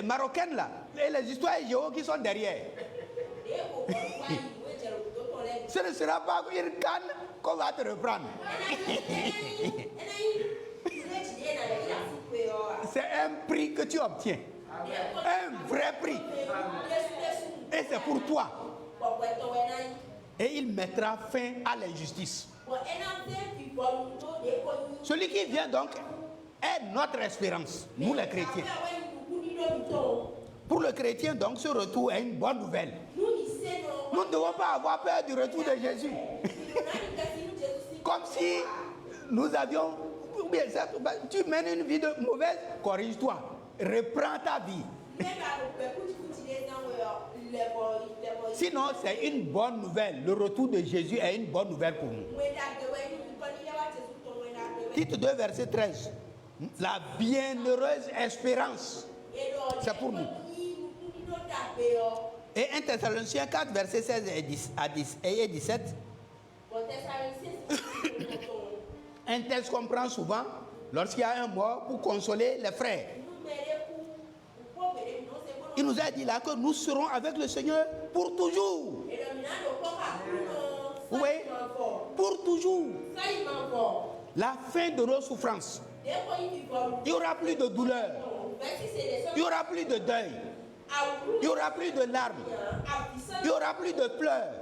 marocaine là. Et les histoires géo qui sont derrière. Ce ne sera pas une canne qu'on va te reprendre. C'est un prix que tu obtiens. Un vrai prix. Et c'est pour toi. Et il mettra fin à l'injustice. Celui qui vient donc est notre espérance, nous les chrétiens. Pour le chrétien donc, ce retour est une bonne nouvelle. Nous ne devons pas avoir peur du retour de Jésus. Comme si nous avions... Tu mènes une vie de mauvaise, corrige-toi. Reprends ta vie. Sinon, c'est une bonne nouvelle. Le retour de Jésus est une bonne nouvelle pour nous. Titre 2, verset 13. La bienheureuse espérance. C'est pour nous. Et 1 Thessaloniciens 4, verset 16 et 17. Un texte qu'on prend souvent lorsqu'il y a un mort pour consoler les frères. Il nous a dit là que nous serons avec le Seigneur pour toujours. Oui, pour toujours. La fin de nos souffrances. Il n'y aura plus de douleur. Il n'y aura plus de deuil. Il n'y aura plus de larmes. Il n'y aura plus de pleurs.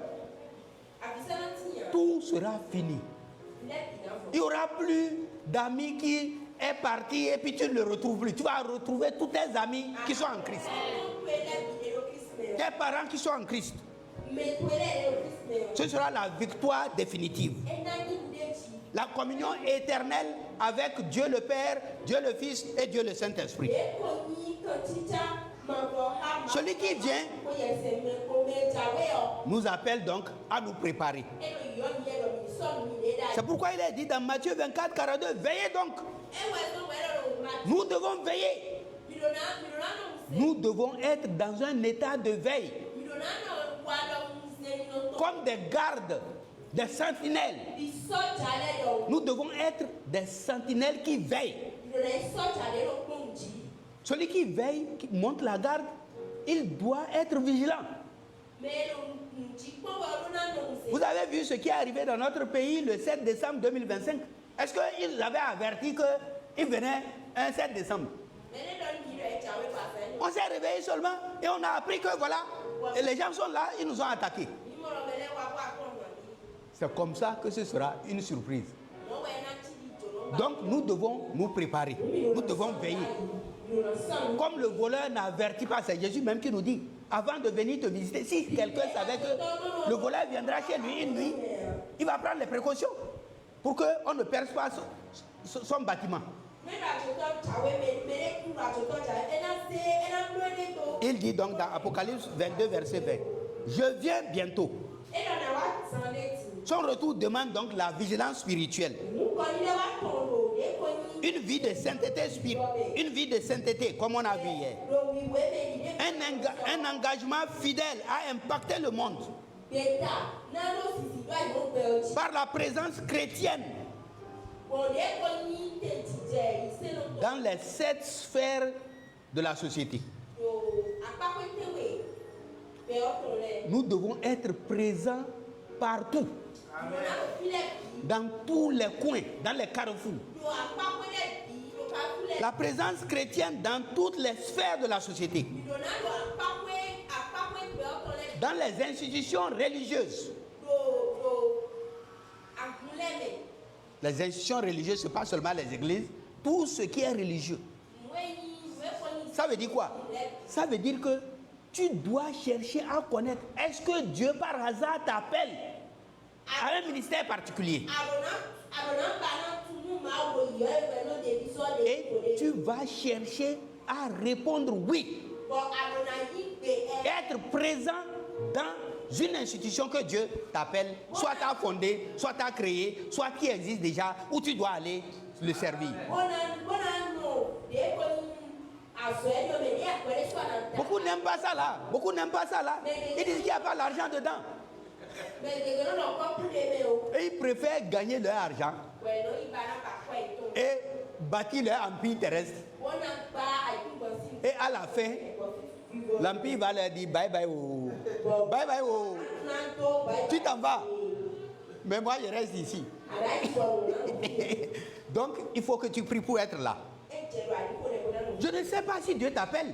Tout sera fini. Il n'y aura plus d'amis qui est parti et puis tu ne le retrouves plus. Tu vas retrouver tous tes amis qui sont en Christ. Tes parents qui sont en Christ. Ce sera la victoire définitive. La communion éternelle avec Dieu le Père, Dieu le Fils et Dieu le Saint-Esprit. Celui qui vient nous appelle donc à nous préparer. C'est pourquoi il est dit dans Matthieu 24, 42, veillez donc. Nous devons veiller. Nous devons être dans un état de veille. Comme des gardes, des sentinelles. Nous devons être des sentinelles qui veillent. Celui qui veille, qui monte la garde, il doit être vigilant. Vous avez vu ce qui est arrivé dans notre pays le 7 décembre 2025? Est-ce qu'ils avaient averti qu'il venait un 7 décembre? On s'est réveillé seulement et on a appris que voilà, et les gens sont là, ils nous ont attaqués. C'est comme ça que ce sera une surprise. Donc nous devons nous préparer, nous devons veiller. Comme le voleur n'avertit pas, c'est Jésus même qui nous dit, avant de venir te visiter, si quelqu'un savait que le voleur viendra chez lui une nuit, il va prendre les précautions pour qu'on ne perce pas son bâtiment. Il dit donc dans Apocalypse 22, verset 20, je viens bientôt. Son retour demande donc la vigilance spirituelle. Une vie de sainteté, comme on a vu hier. Un engagement fidèle a impacté le monde par la présence chrétienne dans les 7 sphères de la société. Nous devons être présents partout, dans tous les coins, dans les carrefours. La présence chrétienne dans toutes les sphères de la société, dans les institutions religieuses. Les institutions religieuses, ce n'est pas seulement les églises, tout ce qui est religieux. Ça veut dire quoi? Ça veut dire que tu dois chercher à connaître. Est-ce que Dieu par hasard t'appelle à un ministère particulier? Et tu vas chercher à répondre oui. Être présent dans une institution que Dieu t'appelle, soit t'as fondé, soit t'as créé, soit qui existe déjà, où tu dois aller le servir. Beaucoup n'aiment pas ça là. Beaucoup n'aiment pas ça là. Ils disent qu'il n'y a pas l'argent dedans. Et ils préfèrent gagner leur argent et bâtir leur empire terrestre. Et à la fin, l'empire va leur dire bye bye oh. Bye bye oh. Tu t'en vas. Mais moi je reste ici. Donc il faut que tu pries pour être là. Je ne sais pas si Dieu t'appelle,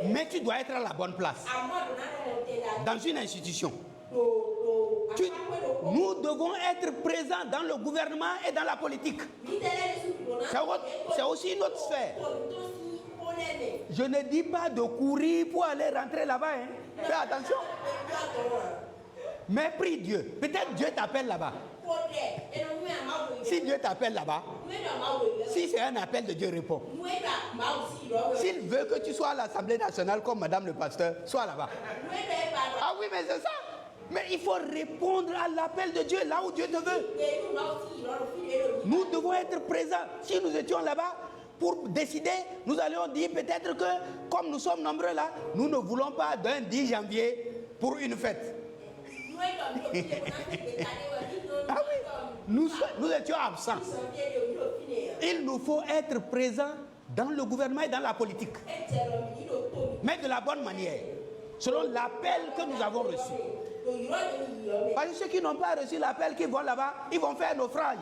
mais tu dois être à la bonne place. Dans une institution. Nous devons être présents dans le gouvernement et dans la politique. C'est aussi une autre sphère. Je ne dis pas de courir pour aller rentrer là-bas. Hein. Fais attention. Mais prie Dieu. Peut-être Dieu t'appelle là-bas. Si Dieu t'appelle là-bas, si c'est un appel de Dieu, réponds. S'il veut que tu sois à l'Assemblée nationale comme Madame le pasteur, sois là-bas. Ah oui, mais c'est ça. Mais il faut répondre à l'appel de Dieu là où Dieu te veut. Nous devons être présents. Si nous étions là-bas pour décider, nous allions dire peut-être que comme nous sommes nombreux là, nous ne voulons pas d'un 10 janvier pour une fête. Ah oui, nous étions absents. Il nous faut être présents dans le gouvernement et dans la politique. Mais de la bonne manière, selon l'appel que nous avons reçu. Parce que ceux qui n'ont pas reçu l'appel, qui vont là-bas, ils vont faire naufrage.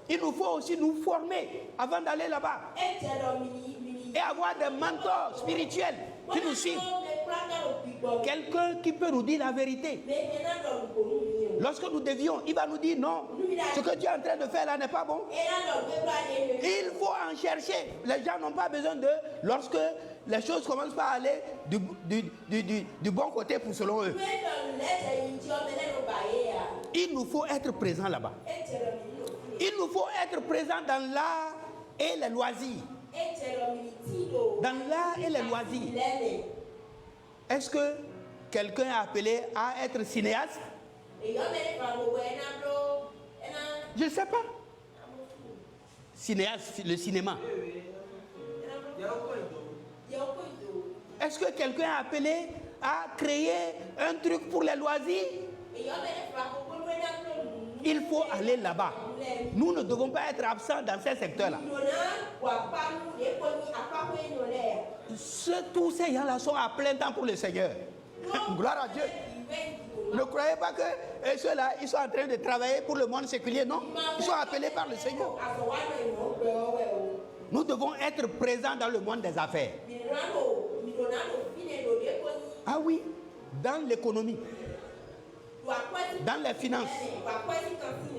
Il nous faut aussi nous former avant d'aller là-bas. Et avoir des mentors spirituels qui nous suivent. Quelqu'un qui peut nous dire la vérité. Lorsque nous dévions, il va nous dire non, ce que tu es en train de faire là n'est pas bon. Il faut en chercher. Les gens n'ont pas besoin de... Lorsque les choses commencent par aller du bon côté pour selon eux. Il nous faut être présents là-bas. Il nous faut être présents dans l'art et les loisirs. Dans l'art et les loisirs. Est-ce que quelqu'un est appelé à être cinéaste? Je ne sais pas. Cinéaste, le cinéma. Est-ce que quelqu'un est appelé à créer un truc pour les loisirs? Il faut aller là-bas. Nous ne devons pas être absents dans ces secteurs-là. Tous ces gens-là sont à plein temps pour le Seigneur. Gloire à Dieu. Ne croyez pas que ceux-là, ils sont en train de travailler pour le monde séculier, non. Ils sont appelés par le Seigneur. Nous devons être présents dans le monde des affaires. Ah oui, dans l'économie, dans les finances.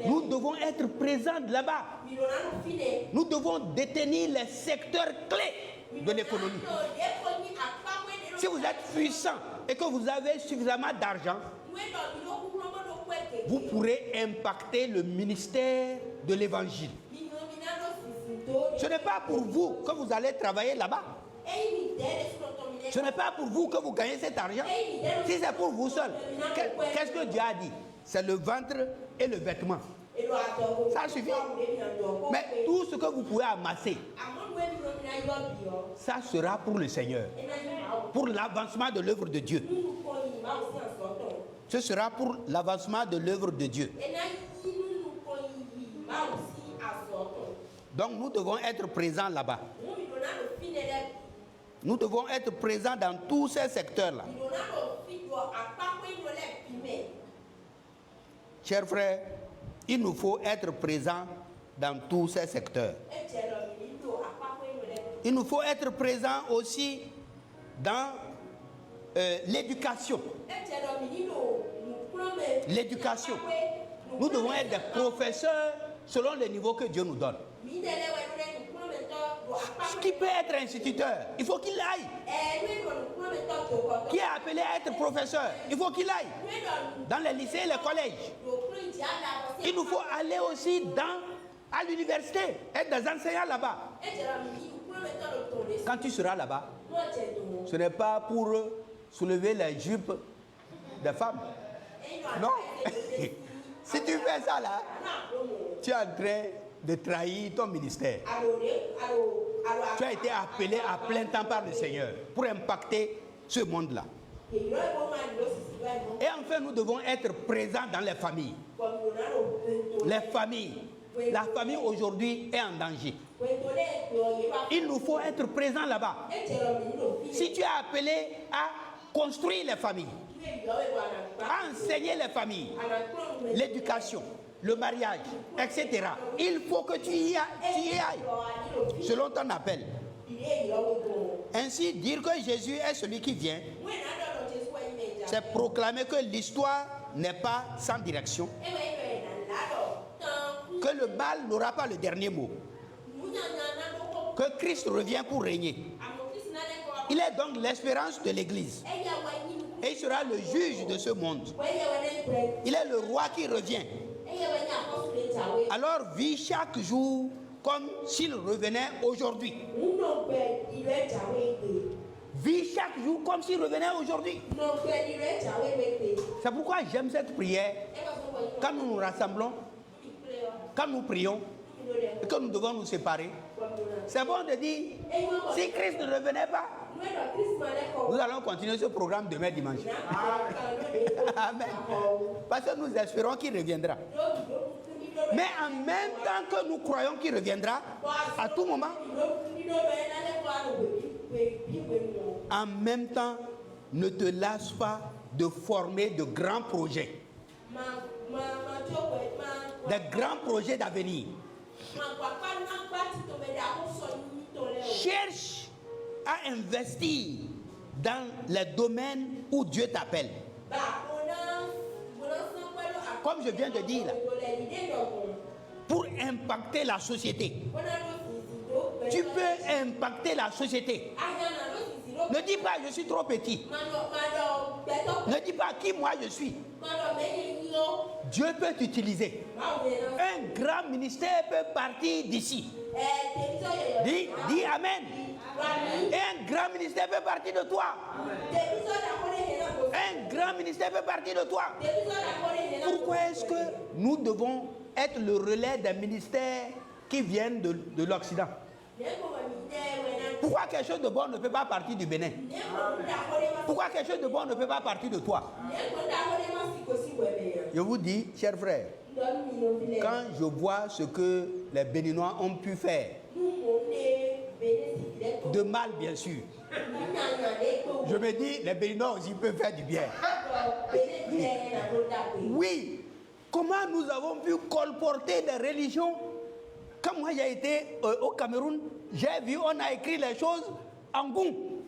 Nous devons être présents là-bas. Nous devons détenir les secteurs clés de l'économie. Si vous êtes puissant et que vous avez suffisamment d'argent, vous pourrez impacter le ministère de l'évangile. Ce n'est pas pour vous que vous allez travailler là-bas. Ce n'est pas pour vous que vous gagnez cet argent. Si c'est pour vous seul, qu'est-ce que Dieu a dit? C'est le ventre et le vêtement. Ça suffit. Mais tout ce que vous pouvez amasser, ça sera pour le Seigneur. Pour l'avancement de l'œuvre de Dieu. Ce sera pour l'avancement de l'œuvre de Dieu. Donc nous devons être présents là-bas. Nous devons être présents dans tous ces secteurs-là. Chers frères, il nous faut être présents dans tous ces secteurs. Il nous faut être présents aussi dans l'éducation. L'éducation. Nous devons être des professeurs selon le niveau que Dieu nous donne. Qui peut être instituteur? Il faut qu'il aille. Qui est appelé à être professeur? Il faut qu'il aille. Dans les lycées et les collèges. Il nous faut aller aussi à l'université, être des enseignants là-bas. Quand tu seras là-bas, ce n'est pas pour soulever les jupes des femmes. Non. Si tu fais ça là, tu es en train de trahir ton ministère. Tu as été appelé à plein temps par le Seigneur pour impacter ce monde-là. Et enfin, nous devons être présents dans les familles. Les familles. La famille aujourd'hui est en danger. Il nous faut être présents là-bas. Si tu es appelé à construire les familles, à enseigner les familles, l'éducation, le mariage, etc. Il faut que tu y ailles, selon ton appel. Ainsi, dire que Jésus est celui qui vient, c'est proclamer que l'histoire n'est pas sans direction, que le mal n'aura pas le dernier mot, que Christ revient pour régner. Il est donc l'espérance de l'Église. Et il sera le juge de ce monde. Il est le roi qui revient. Alors vis chaque jour comme s'il revenait aujourd'hui. Vis chaque jour comme s'il revenait aujourd'hui. C'est pourquoi j'aime cette prière. Quand nous nous rassemblons, quand nous prions, et que nous devons nous séparer, c'est bon de dire, si Christ ne revenait pas, nous allons continuer ce programme demain dimanche. Amen. Parce que nous espérons qu'il reviendra. Mais en même temps que nous croyons qu'il reviendra, à tout moment, en même temps, ne te lasse pas de former de grands projets. Des grands projets d'avenir. Cherche à investir dans les domaines où Dieu t'appelle. Comme je viens de dire, là, pour impacter la société. Tu peux impacter la société. Ne dis pas je suis trop petit. Ne dis pas qui moi je suis. Dieu peut t'utiliser. Un grand ministère peut partir d'ici. Dis Amen. Et un grand ministère peut partir de toi. Un grand ministère peut partir de toi. Pourquoi est-ce que nous devons être le relais des ministères qui viennent de l'Occident? Pourquoi quelque chose de bon ne peut pas partir du Bénin? Pourquoi quelque chose de bon ne peut pas partir de toi? Je vous dis, chers frères, Quand je vois ce que les Béninois ont pu faire, de mal bien sûr, je me dis, les Béninois aussi peuvent faire du bien. Oui, comment nous avons pu colporter des religions? Quand moi j'ai été au Cameroun, j'ai vu, on a écrit les choses en goût.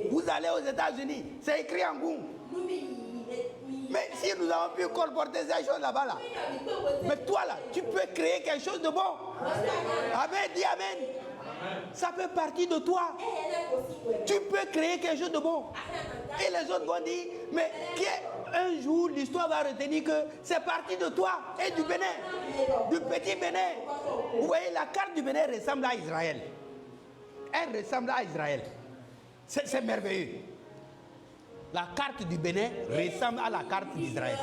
Vous allez aux États-Unis, c'est écrit en goût. Mais si nous avons pu colporter ces choses là-bas, là, mais toi là, tu peux créer quelque chose de bon. Amen, dis amen. Ça fait partie de toi. Tu peux créer quelque chose de bon. Et les autres vont dire, mais un jour l'histoire va retenir que c'est parti de toi et du Bénin, du petit Bénin. Vous voyez, la carte du Bénin ressemble à Israël. Elle ressemble à Israël. C'est merveilleux. La carte du Bénin ressemble à la carte d'Israël.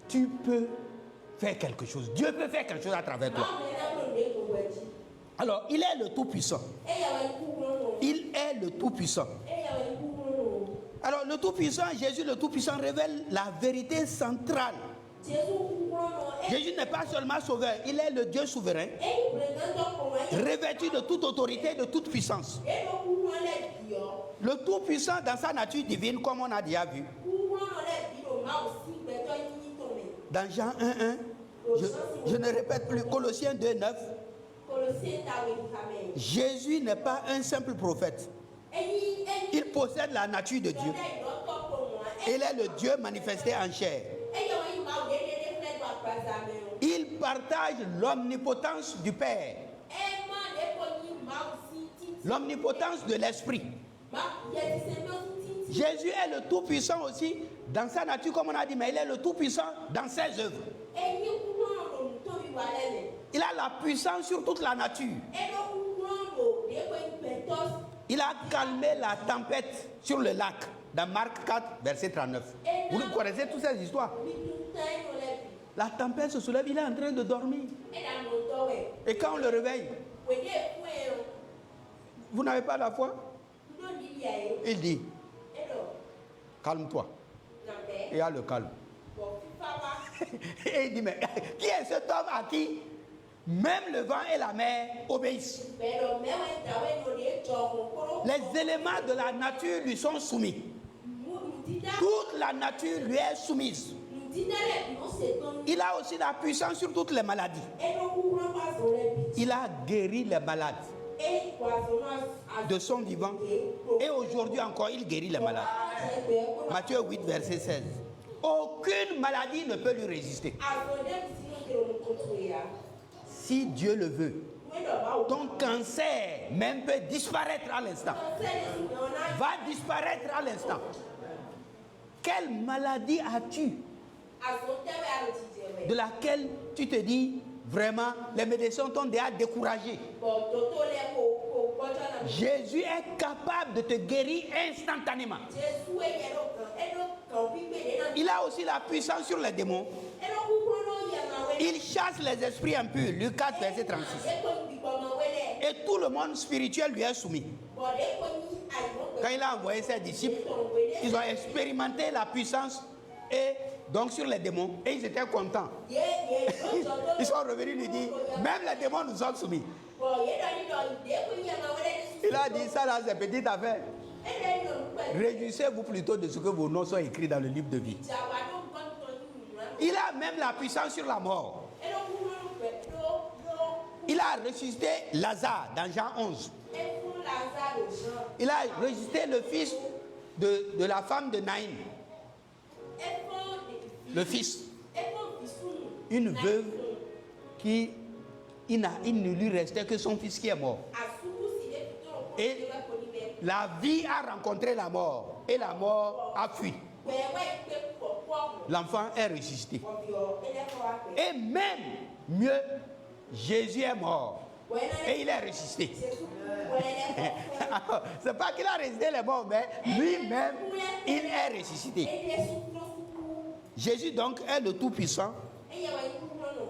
Tu peux faire quelque chose. Dieu peut faire quelque chose à travers toi. Alors, il est le Tout-Puissant. Il est le Tout-Puissant. Alors, le Tout-Puissant, Jésus le Tout-Puissant révèle la vérité centrale. Jésus n'est pas seulement sauveur, il est le Dieu souverain, revêtu de toute autorité et de toute puissance. Le Tout-Puissant dans sa nature divine, comme on a déjà vu. Dans Jean 1:1, je ne répète plus, Colossiens 2:9. Jésus n'est pas un simple prophète. Il possède la nature de Dieu. Il est le Dieu manifesté en chair. Il partage l'omnipotence du Père, l'omnipotence de l'Esprit. Jésus est le Tout-Puissant aussi dans sa nature, comme on a dit, mais il est le Tout-Puissant dans ses œuvres. Il a la puissance sur toute la nature. Il a calmé la tempête sur le lac, dans Marc 4, verset 39. Vous connaissez toutes ces histoires. La tempête se soulève, il est en train de dormir. Et quand on le réveille, vous n'avez pas la foi? Il dit, calme-toi. Et il y a le calme. Et il dit, mais qui est cet homme à qui même le vent et la mer obéissent? Les éléments de la nature lui sont soumis. Toute la nature lui est soumise. Il a aussi la puissance sur toutes les maladies. Il a guéri les malades de son vivant. Et aujourd'hui encore, il guérit les malades. Matthieu 8, verset 16. Aucune maladie ne peut lui résister. Si Dieu le veut, ton cancer même peut disparaître à l'instant. Va disparaître à l'instant. Quelle maladie as-tu de laquelle tu te dis vraiment les médecins t'ont déjà découragé? Jésus est capable de te guérir instantanément. Il a aussi la puissance sur les démons. Il chasse les esprits impurs. Luc 4, verset 36. Et tout le monde spirituel lui est soumis. Quand il a envoyé ses disciples, ils ont expérimenté la puissance et donc sur les démons, et ils étaient contents. Ils sont revenus lui dire, même les démons nous sont soumis. Il a dit, ça là c'est petite affaire. Réjouissez-vous plutôt de ce que vos noms sont écrits dans le livre de vie. Il a même la puissance sur la mort. Il a ressuscité Lazare dans Jean 11. Il a ressuscité le fils de la femme de Naïm. Le fils. Une veuve qui il ne lui restait que son fils qui est mort. Et la vie a rencontré la mort. Et la mort a fui. L'enfant est ressuscité. Et même mieux, Jésus est mort. Et il est ressuscité. C'est pas qu'il a ressuscité les morts, mais lui-même, il est ressuscité. Jésus donc est le Tout-Puissant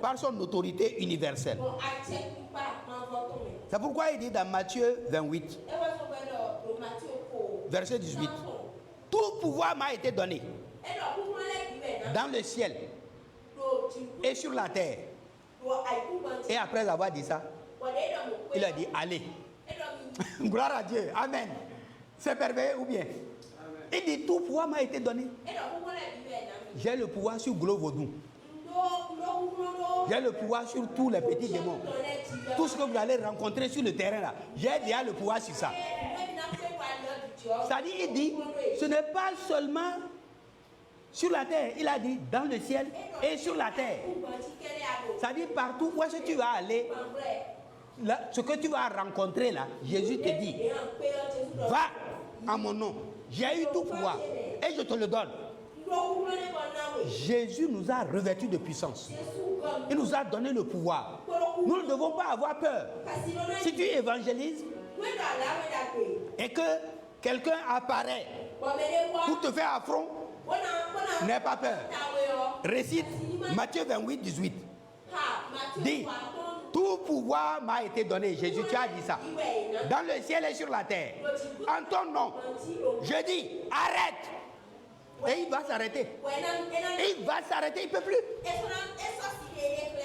par son autorité universelle. C'est pourquoi il dit dans Matthieu 28, verset 18, Tout pouvoir m'a été donné dans le ciel et sur la terre. Et après avoir dit ça, il a dit allez. Gloire à Dieu. Amen. C'est pervers ou bien? Il dit tout pouvoir m'a été donné. J'ai le pouvoir sur Glo Vaudou. J'ai le pouvoir sur tous les petits démons. Tout ce que vous allez rencontrer sur le terrain là, j'ai déjà le pouvoir sur ça. C'est-à-dire, il dit, ce n'est pas seulement sur la terre. Il a dit dans le ciel et sur la terre. C'est-à-dire, partout où est-ce que tu vas aller, là, ce que tu vas rencontrer là, Jésus te dit, va en mon nom. J'ai eu tout pouvoir et je te le donne. Jésus nous a revêtus de puissance. Il nous a donné le pouvoir. Nous ne devons pas avoir peur. Si tu évangélises et que quelqu'un apparaît pour te faire affront, n'aie pas peur. Récite Matthieu 28, 18. Dis, tout pouvoir m'a été donné. Jésus, tu as dit ça. Dans le ciel et sur la terre. En ton nom. Je dis, arrête. Et il va s'arrêter. Il va s'arrêter, il ne peut plus.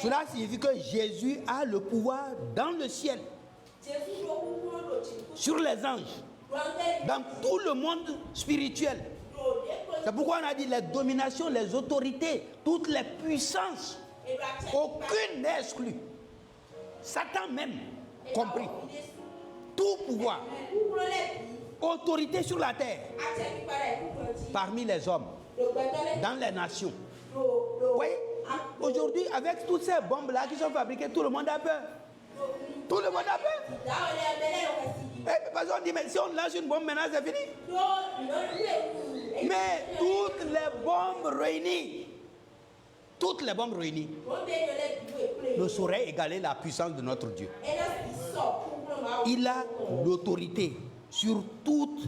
Cela signifie que Jésus a le pouvoir dans le ciel, sur les anges, dans tout le monde spirituel. C'est pourquoi on a dit les dominations, les autorités, toutes les puissances, aucune n'est exclue. Satan même compris. Tout pouvoir, autorité sur la terre, parmi les hommes, dans les nations. Oui, aujourd'hui, avec toutes ces bombes-là qui sont fabriquées, tout le monde a peur. Tout le monde a peur. Parce qu'on dit, mais si on lance une bombe maintenant, c'est fini. Mais toutes les bombes réunies, ne sauraient égaler la puissance de notre Dieu. Il a l'autorité sur toutes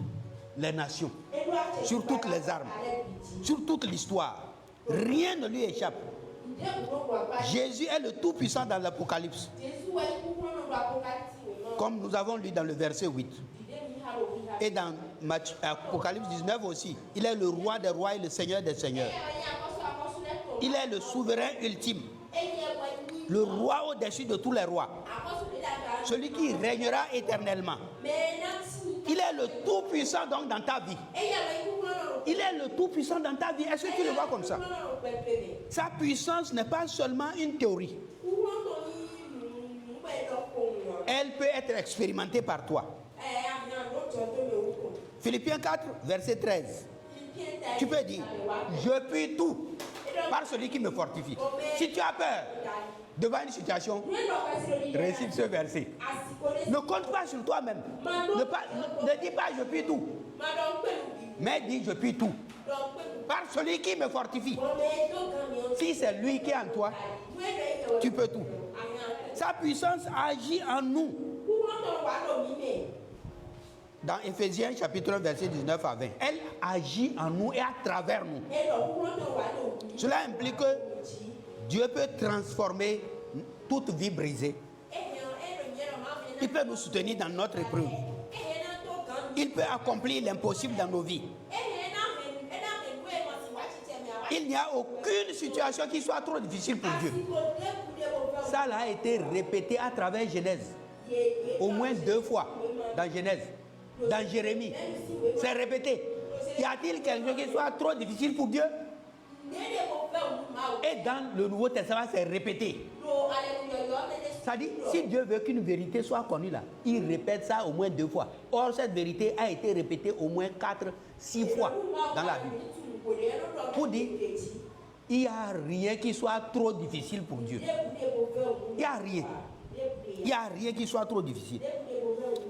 les nations, sur toutes les armes, sur toute l'histoire. Rien ne lui échappe. Jésus est le Tout-Puissant dans l'Apocalypse. Comme nous avons lu dans le verset 8. Et dans Apocalypse 19 aussi. Il est le roi des rois et le seigneur des seigneurs. Il est le souverain ultime. Le roi au-dessus de tous les rois. Celui qui régnera éternellement. Il est le Tout-Puissant donc dans ta vie. Il est le Tout-Puissant dans ta vie. Est-ce que tu le vois comme ça? Sa puissance n'est pas seulement une théorie. Elle peut être expérimentée par toi. Philippiens 4, verset 13. Tu peux dire, je puis tout par celui qui me fortifie. Si tu as peur devant une situation, récite ce verset. Ne compte pas sur toi-même. Ne dis pas je puis tout. Mais dis je puis tout. Par celui qui me fortifie. Si c'est lui qui est en toi, tu peux tout. Sa puissance agit en nous. Dans Éphésiens chapitre 1, verset 19 à 20. Elle agit en nous et à travers nous. Cela implique que Dieu peut transformer toute vie brisée. Il peut nous soutenir dans notre épreuve. Il peut accomplir l'impossible dans nos vies. Il n'y a aucune situation qui soit trop difficile pour Dieu. Ça a été répété à travers Genèse. Au moins 2 fois dans Genèse. Dans Jérémie. C'est répété. Y a-t-il quelque chose qui soit trop difficile pour Dieu? Et dans le Nouveau Testament, c'est répété. C'est-à-dire, si Dieu veut qu'une vérité soit connue là, il répète ça au moins 2 fois. Or, cette vérité a été répétée au moins 4, 6 fois dans la Bible. Pour dire, il n'y a rien qui soit trop difficile pour Dieu. Il n'y a rien. Il n'y a rien qui soit trop difficile.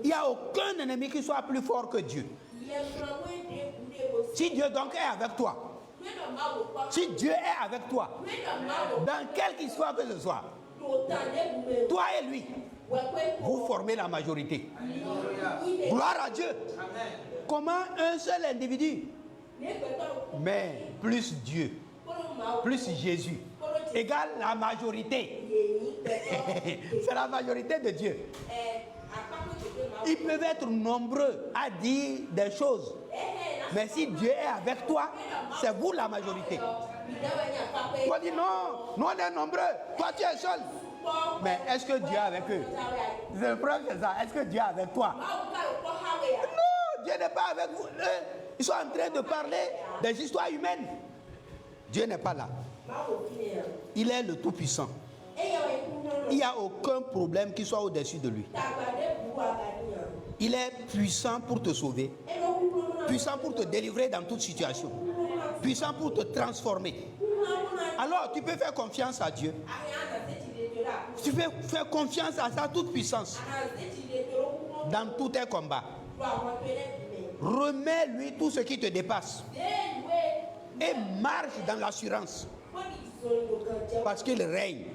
Il n'y a aucun ennemi qui soit plus fort que Dieu. Si Dieu donc est avec toi, si Dieu est avec toi, dans quelque histoire que ce soit, toi et lui, vous formez la majorité. Gloire à Dieu. Comment un seul individu? Mais plus Dieu, plus Jésus, égale la majorité. C'est la majorité de Dieu. Ils peuvent être nombreux à dire des choses Mais si Dieu est avec toi, c'est vous la majorité. On dit non, nous on est nombreux, toi tu es seul. Mais est-ce que Dieu est avec eux? Le problème c'est ça, est-ce que Dieu est avec toi? Non, Dieu n'est pas avec vous. Ils sont en train de parler des histoires humaines. Dieu n'est pas là. Il est le Tout-Puissant. Il n'y a aucun problème qui soit au-dessus de lui. Il est puissant pour te sauver, puissant pour te délivrer dans toute situation, puissant pour te transformer. Alors tu peux faire confiance à Dieu. Tu peux faire confiance à sa toute puissance dans tous tes combats. Remets-lui tout ce qui te dépasse et marche dans l'assurance parce qu'il règne.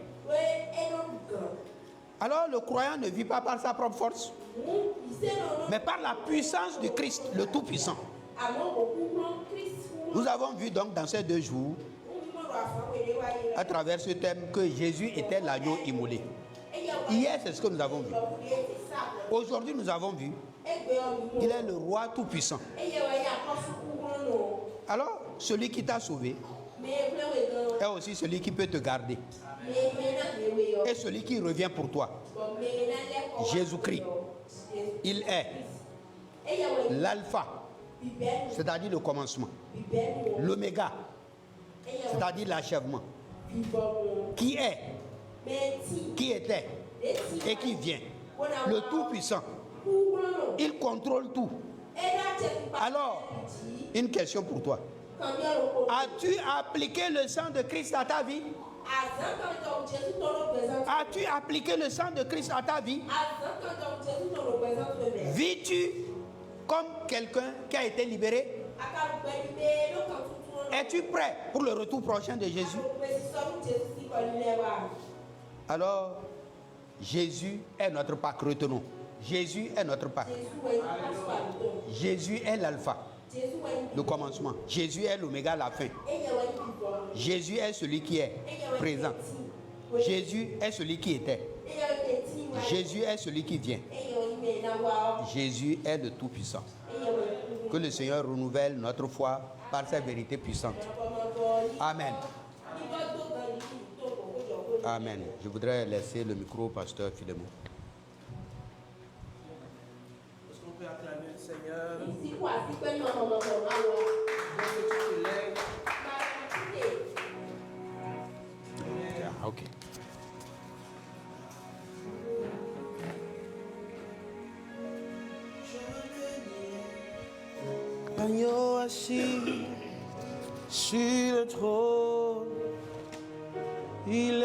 Alors le croyant ne vit pas par sa propre force, mais par la puissance du Christ, le Tout-Puissant. Nous avons vu donc dans ces 2 jours, à travers ce thème, que Jésus était l'agneau immolé. Hier, c'est ce que nous avons vu. Aujourd'hui, nous avons vu qu'il est le roi Tout-Puissant. Alors, celui qui t'a sauvé est aussi celui qui peut te garder. Et celui qui revient pour toi. Jésus-Christ. Il est l'alpha, c'est-à-dire le commencement. L'oméga, c'est-à-dire l'achèvement. Qui est, qui était et qui vient. Le Tout-Puissant. Il contrôle tout. Alors, une question pour toi. As-tu appliqué le sang de Christ à ta vie? As-tu appliqué le sang de Christ à ta vie? Vis-tu comme quelqu'un qui a été libéré? Es-tu prêt pour le retour prochain de Jésus? Alors, Jésus est notre Pâque, retenons. Jésus est notre Pâque. Jésus est l'alpha, le commencement. Jésus est l'oméga, la fin. Jésus est celui qui est présent. Jésus est celui qui était. Jésus est celui qui vient. Jésus est le Tout-Puissant. Que le Seigneur renouvelle notre foi par sa vérité puissante. Amen. Amen. Je voudrais laisser le micro au pasteur Philémon. Est-ce qu'on peut acclamer le Seigneur? Ok. Agneau assis sur le trône, il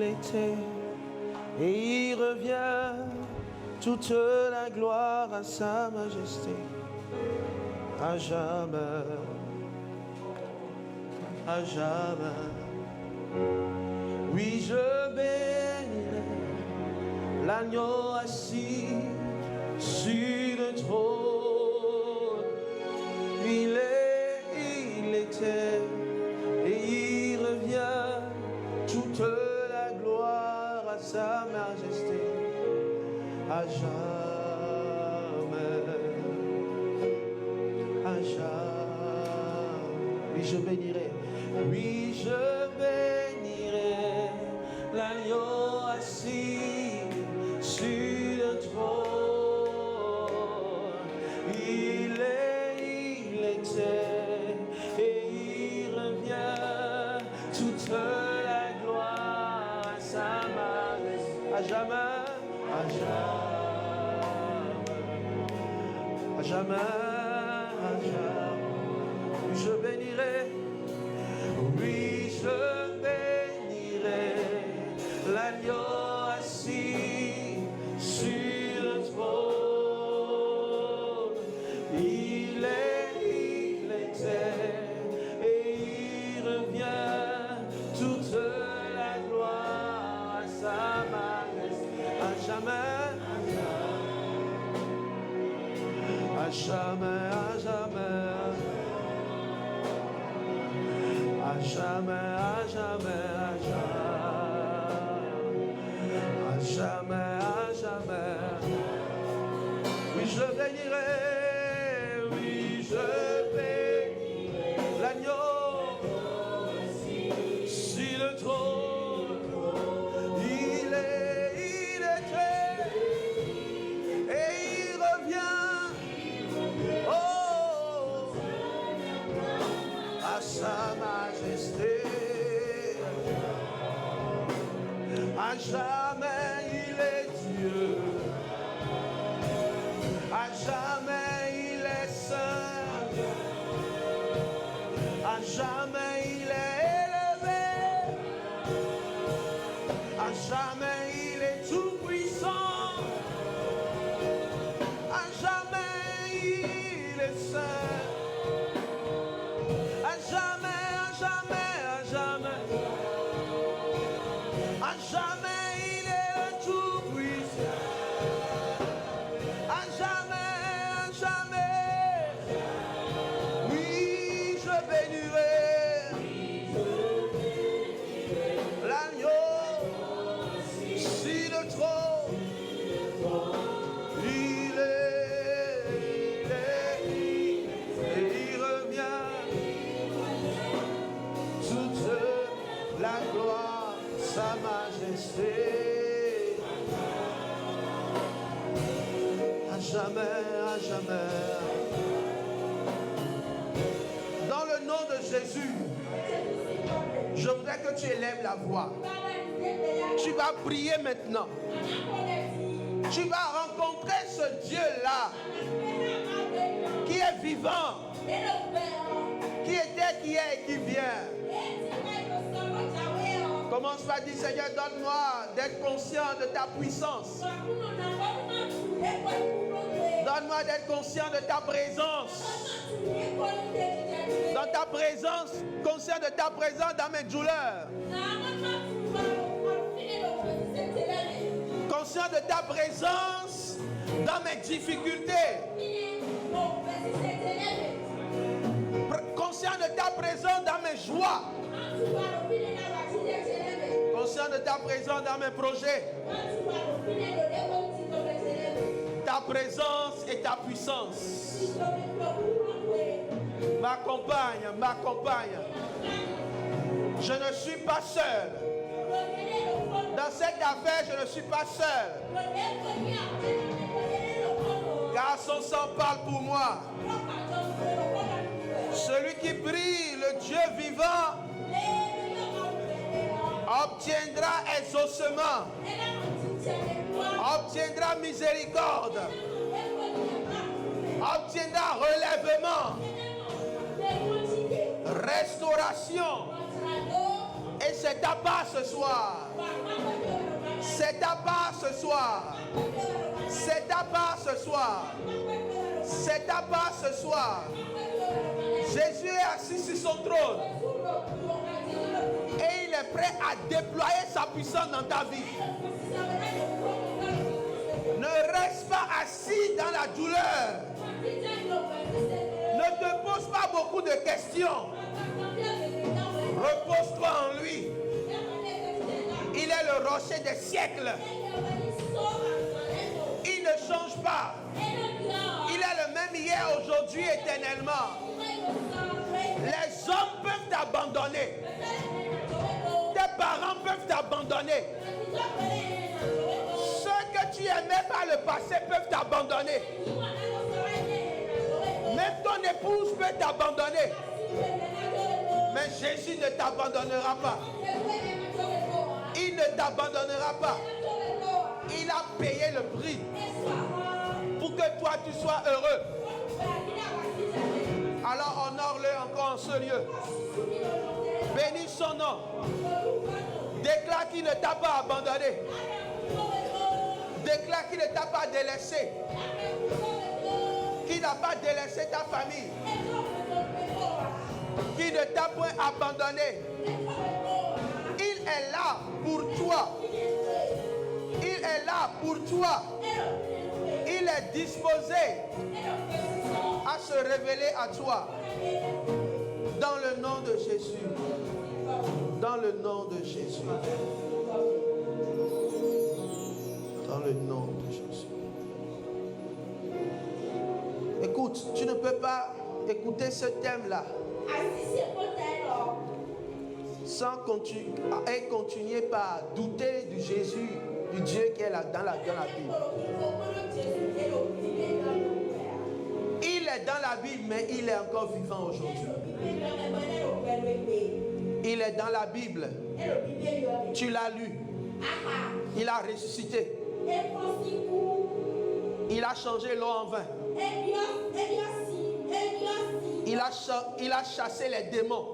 était, et il revient, toute la gloire à sa majesté, à jamais, à jamais. Oui, je bénirai l'agneau assis sur le trône. Il était, et il revient, toute la gloire à sa majesté, à jamais, à jamais. Oui, je bénirai, oui, je bénirai l'agneau assis sur le trône. Et il revient, toute la gloire à sa majesté, à jamais, à jamais, à jamais, à jamais. Je bénirai, oui, je bénirai l'agneau assis sur le trône. À jamais, à jamais, à jamais, à jamais, à jamais, à jamais. Oui, je bénirai, oui, je je bénis l'agneau sur le trône. Il était et il revient. Oh, à sa majesté. À jamais il est Dieu. À jamais il est saint. À jamais il est élevé. À jamais il est tout puissant. À jamais il est saint. À jamais, à jamais, à jamais. À jamais il est tout puissant. À jamais, oui, je bénirai l'agneau sur le trône. Il est, et il revient. Toute la gloire, sa majesté. À jamais, à jamais. Dans le nom de Jésus, je voudrais que tu élèves la voix. Tu vas prier maintenant. Tu vas rencontrer ce Dieu-là qui est vivant, qui était, qui est et qui vient. Commence par dire, Seigneur, donne-moi d'être conscient de ta puissance. Donne-moi d'être conscient de ta présence. Dans ta présence, conscient de ta présence dans mes douleurs. Conscient de ta présence dans mes difficultés. Conscient de ta présence dans mes joies. Conscient de ta présence dans mes projets. Ta présence et ta puissance m'accompagne, m'accompagne. Je ne suis pas seul. Dans cette affaire, je ne suis pas seul. Car son sang parle pour moi. Celui qui prie le Dieu vivant obtiendra exaucement, obtiendra miséricorde, obtiendra relèvement, restauration. Et c'est ta part ce soir. C'est ta part ce soir. C'est ta part ce soir. C'est ta part ce soir. Jésus est assis sur son trône. Et il est prêt à déployer sa puissance dans ta vie. Ne reste pas assis dans la douleur. Ne te pose pas beaucoup de questions. Repose-toi en lui. Il est le rocher des siècles. Il ne change pas. Il est le même hier, aujourd'hui, éternellement. Les hommes peuvent t'abandonner. Tes parents peuvent t'abandonner. Ceux que tu aimais par le passé peuvent t'abandonner. Même ton épouse peut t'abandonner. Mais Jésus ne t'abandonnera pas. Il ne t'abandonnera pas. Il a payé le prix pour que toi tu sois heureux. Alors honore-le encore en ce lieu. Bénis son nom. Déclare qu'il ne t'a pas abandonné. Déclare qu'il ne t'a pas délaissé. Qu'il n'a pas délaissé ta famille. Qu'il ne t'a point abandonné. Il est là pour toi. Il est là pour toi. Il est disposé à se révéler à toi. Dans le nom de Jésus. Dans le nom de Jésus. Dans le nom de Jésus. Écoute, tu ne peux pas écouter ce thème-là, sans continuer par douter du Jésus, du Dieu qui est là dans la Bible. Il est dans la Bible, mais il est encore vivant aujourd'hui. Il est dans la Bible. Tu l'as lu. Il a ressuscité. Il a changé l'eau en vin. Il a chassé les démons.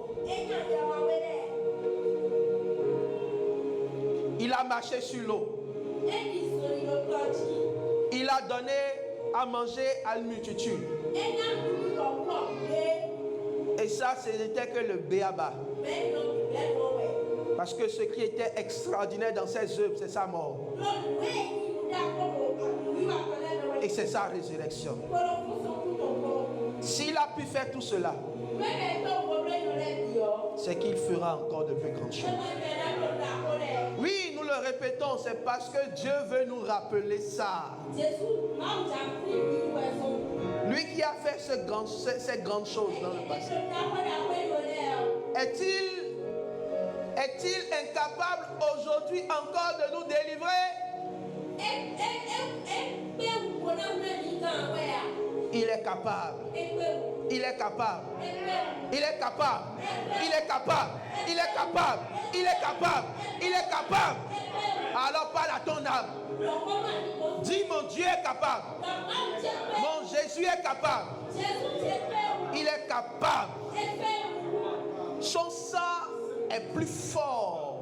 Il a marché sur l'eau. Il a donné à manger à une multitude. Et ça, ce n'était que le béaba. Parce que ce qui était extraordinaire dans ses œuvres, c'est sa mort. Et c'est sa résurrection. S'il a pu faire tout cela, c'est qu'il fera encore de plus grandes choses. Oui, nous le répétons, c'est parce que Dieu veut nous rappeler ça. Lui qui a fait ces grandes choses dans le passé. Est-il incapable aujourd'hui encore de nous délivrer? Il est capable. Il est capable. Il est capable. Il est capable. Il est capable. Il est capable. Il est capable. Alors parle à ton âme. Dis, mon Dieu est capable. Mon Jésus est capable. Il est capable. Son sang est plus fort,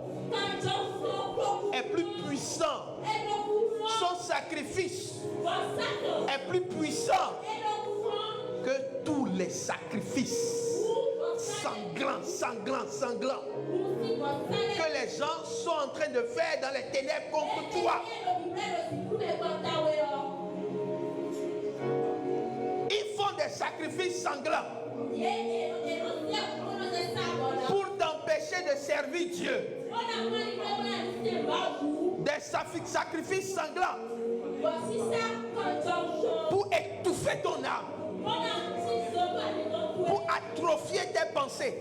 est plus puissant. Son sacrifice est plus puissant que tous les sacrifices sanglants que les gens sont en train de faire dans les ténèbres contre toi. Ils font des sacrifices sanglants pour t'empêcher de servir Dieu. Des sacrifices sanglants pour étouffer ton âme, pour atrophier tes pensées,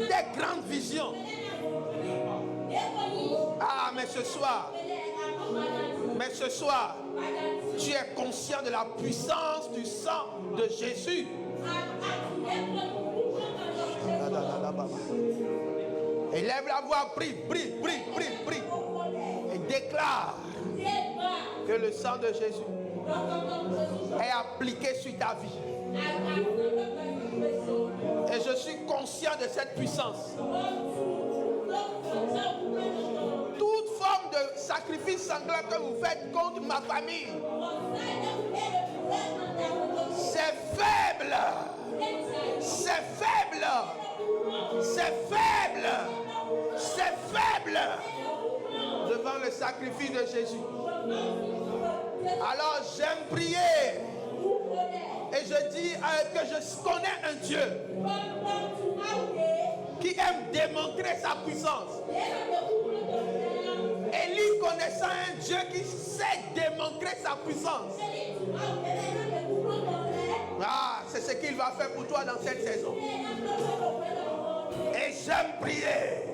tes grandes visions. Ah, mais ce soir, tu es conscient de la puissance du sang de Jésus. Élève la voix, prie. Et déclare que le sang de Jésus est appliqué sur ta vie. Et je suis conscient de cette puissance. Toute forme de sacrifice sanglant que vous faites contre ma famille, c'est faible. C'est faible. C'est faible. C'est faible devant le sacrifice de Jésus. Alors j'aime prier et je dis que je connais un Dieu qui aime démontrer sa puissance. Élie connaissant un Dieu qui sait démontrer sa puissance. Ah, c'est ce qu'il va faire pour toi dans cette saison. Et j'aime prier,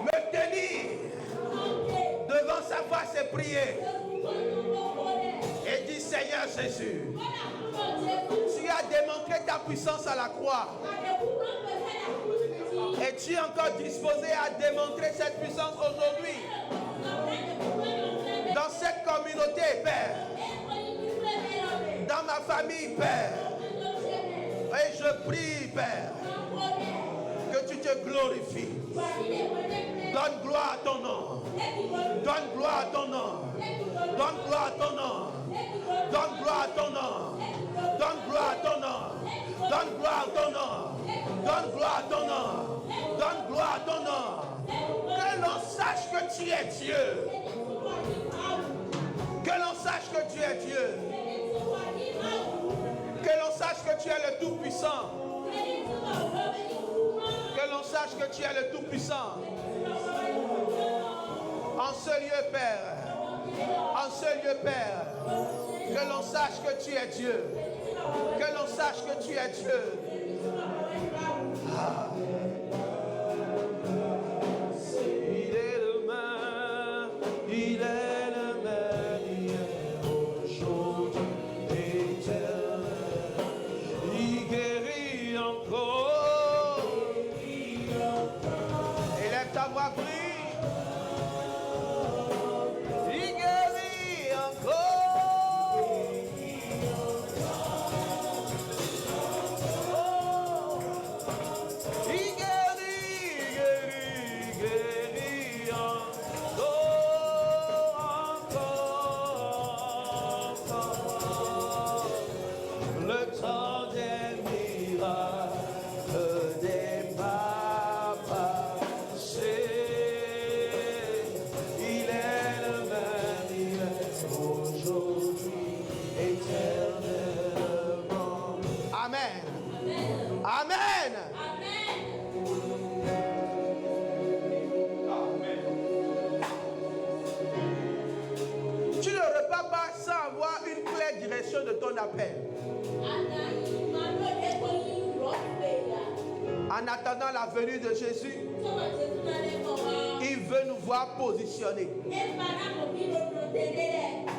me tenir devant sa face et prier. Et dire, Seigneur Jésus, tu as démontré ta puissance à la croix. Et tu es encore disposé à démontrer cette puissance aujourd'hui. Dans cette communauté, Père. Dans ma famille, Père. Et je prie, Père, que tu te glorifies. Donne gloire à ton nom. Donne gloire à ton nom. Donne gloire à ton nom. Donne gloire à ton nom. Donne gloire à ton nom. Donne gloire à ton nom. Donne gloire à ton nom. Donne gloire à ton nom. Que l'on sache que tu es Dieu. Que l'on sache que tu es Dieu. Que l'on sache que tu es le Tout-Puissant. Que l'on sache que tu es le Tout-Puissant. En ce lieu, Père. En ce lieu, Père. Que l'on sache que tu es Dieu. Que l'on sache que tu es Dieu. Il est le même, il est le même hier, aujourd'hui, éternel. Il guérit encore. Élève ta voix, prie. Il guérit encore. Il guérit, guérit encore, encore. Le temps des miracles des papas. Il est le même, il est aujourd'hui, éternellement. Amen. Amen. Tu ne repars pas sans avoir une claire direction de ton appel. En attendant la venue de Jésus, il veut nous voir positionnés.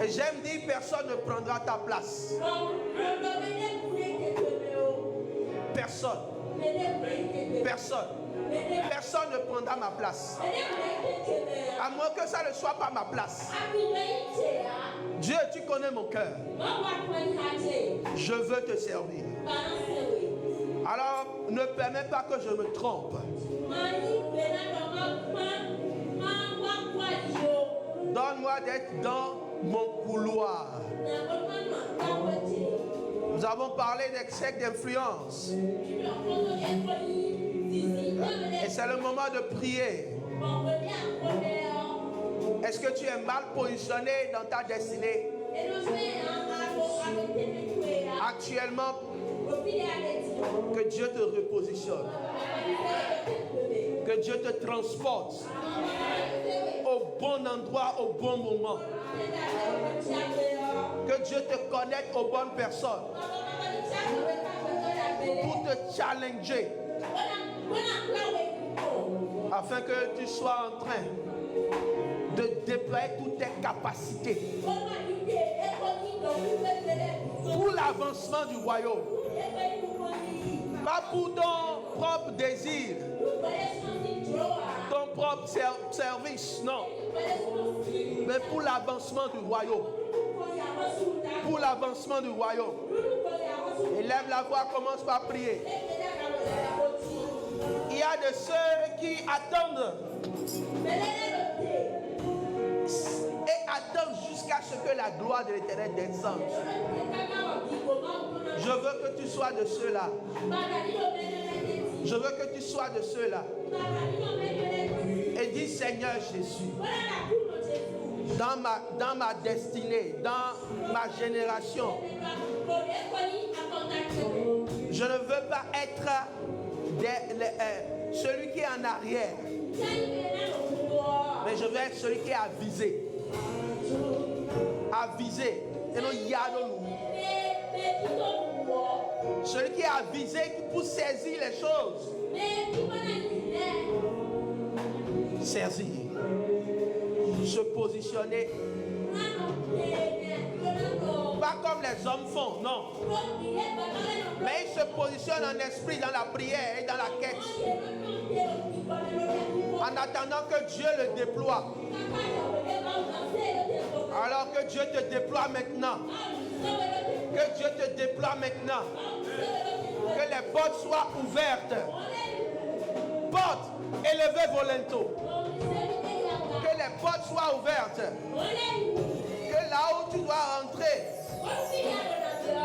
Et j'aime dire, personne ne prendra ta place. Personne. Personne. Personne ne prendra ma place. À moins que ça ne soit pas ma place. Dieu, tu connais mon cœur. Je veux te servir. Alors, ne permets pas que je me trompe. Donne-moi d'être dans mon couloir. Nous avons parlé des sectes d'influence. Et c'est le moment de prier. Est-ce que tu es mal positionné dans ta destinée? Actuellement, que Dieu te repositionne. Que Dieu te transporte au bon endroit, au bon moment. Que Dieu te connecte aux bonnes personnes pour te challenger, afin que tu sois en train de déployer toutes tes capacités pour l'avancement du royaume. Pas pour ton propre désir, ton propre service, non. Mais pour l'avancement du royaume. Pour l'avancement du royaume. Élève la voix, commence par prier. Il y a de ceux qui attendent et attendent jusqu'à ce que la gloire de l'Éternel descende. Je veux que tu sois de ceux-là. Je veux que tu sois de ceux-là. Et dis, Seigneur Jésus, dans ma destinée, dans ma génération, je ne veux pas être celui qui est en arrière, mais je veux être celui qui est avisé. Avisé. Et non, celui qui est avisé pour saisir les choses. Saisir. Se positionner. Pas comme les hommes font, non. Mais il se positionne en esprit dans la prière et dans la quête. En attendant que Dieu le déploie. Alors que Dieu te déploie maintenant. Que Dieu te déploie maintenant. Que les portes soient ouvertes. Portes élevées volonto. Que les portes soient ouvertes. Que là où tu dois entrer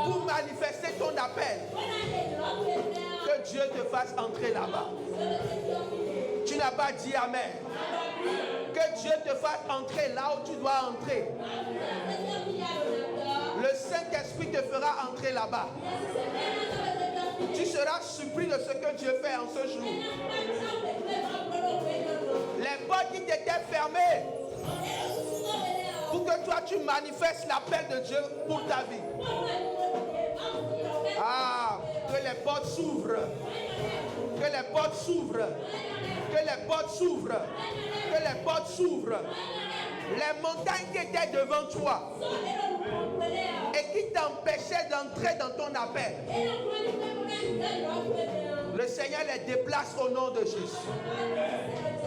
pour manifester ton appel, que Dieu te fasse entrer là-bas. Tu n'as pas dit Amen. Que Dieu te fasse entrer là où tu dois entrer. Le Saint-Esprit te fera entrer là-bas. Tu seras surpris de ce que Dieu fait en ce jour. Les portes qui t'étaient fermées pour que toi tu manifestes l'appel de Dieu pour ta vie. portes s'ouvrent. Que les portes s'ouvrent. Que les portes s'ouvrent. Que les portes s'ouvrent. Les montagnes qui étaient devant toi et qui t'empêchaient d'entrer dans ton appel, le Seigneur les déplace au nom de Jésus.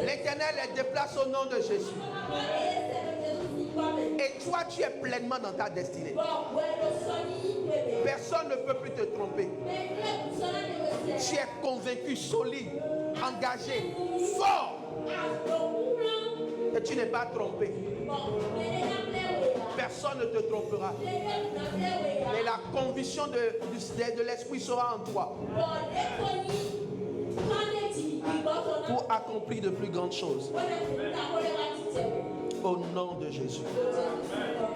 L'Éternel les déplace au nom de Jésus. Et toi, tu es pleinement dans ta destinée. Personne ne peut plus te tromper. Tu es convaincu, solide, engagé, fort. Et tu n'es pas trompé. Personne ne te trompera. Mais la conviction de l'Esprit sera en toi pour accomplir de plus grandes choses. Au nom de Jésus.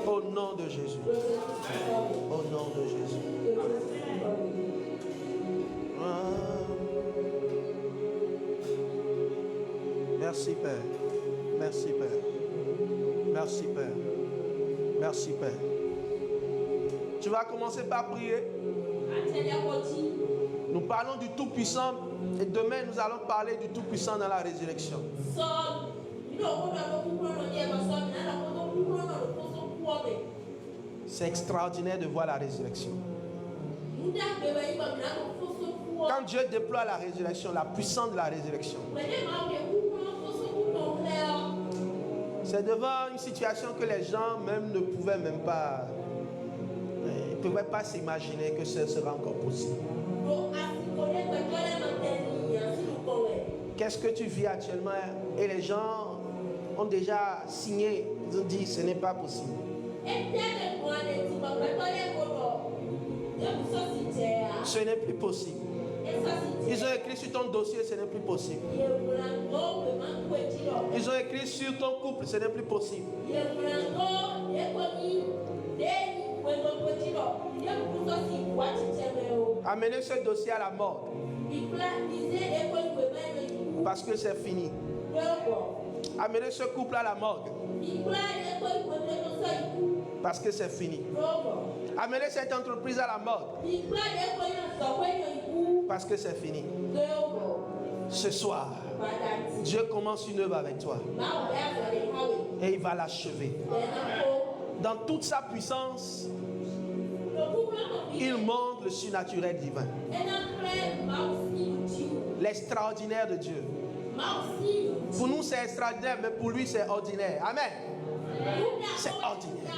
Au nom de Jésus. Au nom de Jésus. Merci Père. Merci Père. Merci Père. Merci Père. Tu vas commencer par prier. Nous parlons du Tout-Puissant et demain nous allons parler du Tout-Puissant dans la résurrection. C'est extraordinaire de voir la résurrection. Quand Dieu déploie la résurrection, la puissance de la résurrection, c'est devant une situation que les gens même ne pouvaient même pas, ne pouvaient pas s'imaginer que ce sera encore possible. Qu'est-ce que tu vis actuellement? Et les gens ont déjà signé, ils ont dit ce n'est pas possible. Ce n'est plus possible. Ils ont écrit sur ton dossier, ce n'est plus possible. Ils ont écrit sur ton couple, ce n'est plus possible. Amenez ce dossier à la mort. Parce que c'est fini. Amenez ce couple à la morgue. Parce que c'est fini. Amenez cette entreprise à la morgue. Parce que c'est fini. Ce soir, Dieu commence une œuvre avec toi. Et il va l'achever. Dans toute sa puissance, il montre le surnaturel divin. L'extraordinaire de Dieu. Pour nous c'est extraordinaire, mais pour lui c'est ordinaire. Amen. C'est ordinaire.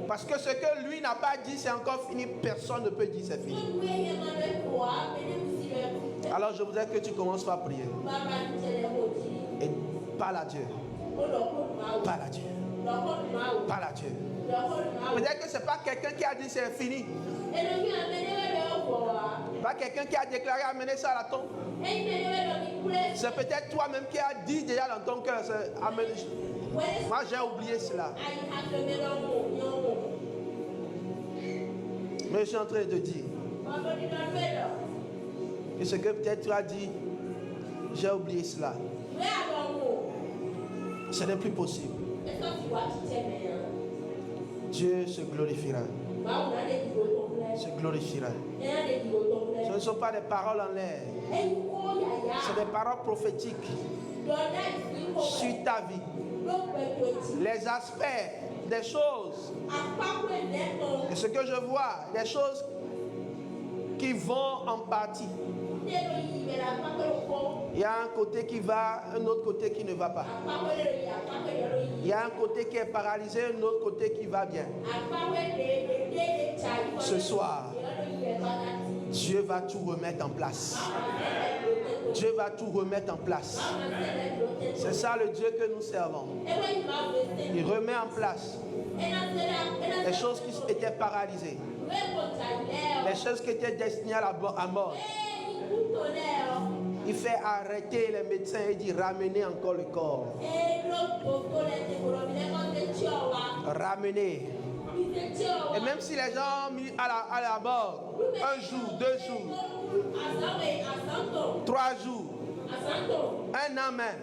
Parce que ce que lui n'a pas dit c'est encore fini, personne ne peut dire c'est fini. Alors je voudrais que tu commences par prier. Et parle à Dieu. Parle à Dieu. Parle à Dieu. Peut-être que ce n'est pas quelqu'un qui a dit c'est fini. Pas quelqu'un qui a déclaré amener ça à la tombe. C'est peut-être toi-même qui as dit déjà dans ton cœur, moi j'ai oublié cela. Mais je suis en train de te dire que ce que peut-être tu as dit, j'ai oublié cela. Ce n'est plus possible. Dieu se glorifiera. Se glorifiera. Ce ne sont pas des paroles en l'air. C'est des paroles prophétiques sur ta vie. Les aspects des choses. Et ce que je vois, des choses qui vont en partie. Il y a un côté qui va, un autre côté qui ne va pas. Il y a un côté qui est paralysé, un autre côté qui va bien. Ce soir, Dieu va tout remettre en place. Dieu va tout remettre en place. C'est ça le Dieu que nous servons. Il remet en place les choses qui étaient paralysées. Les choses qui étaient destinées à la mort. Il fait arrêter les médecins et dit ramenez encore le corps. Ramenez. Et même si les gens ont mis à la mort 1 jour, 2 jours, 3 jours, 1 an même,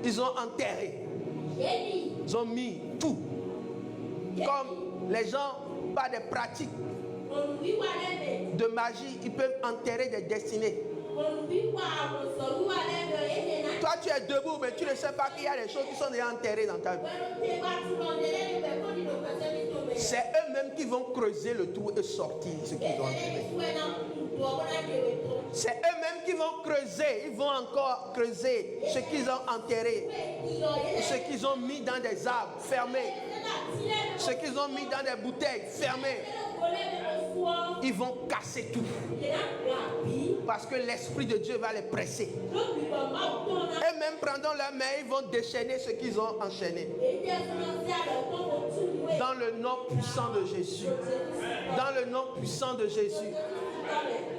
ils ont enterré. Ils ont mis tout. Comme les gens, pas des pratiques de magie, ils peuvent enterrer des destinées. Toi, tu es debout, mais tu ne sais pas qu'il y a des choses qui sont déjà enterrées dans ta vie. C'est eux-mêmes qui vont creuser le trou et sortir ce qu'ils ont enterré. C'est eux-mêmes qui vont creuser. Ils vont encore creuser ce qu'ils ont enterré. Ce qu'ils ont mis dans des arbres fermés. Ce qu'ils ont mis dans des bouteilles fermées. Ils vont casser tout. Parce que l'Esprit de Dieu va les presser. Eux-mêmes prendront leurs mains, ils vont déchaîner ce qu'ils ont enchaîné. Dans le nom puissant de Jésus. Dans le nom puissant de Jésus.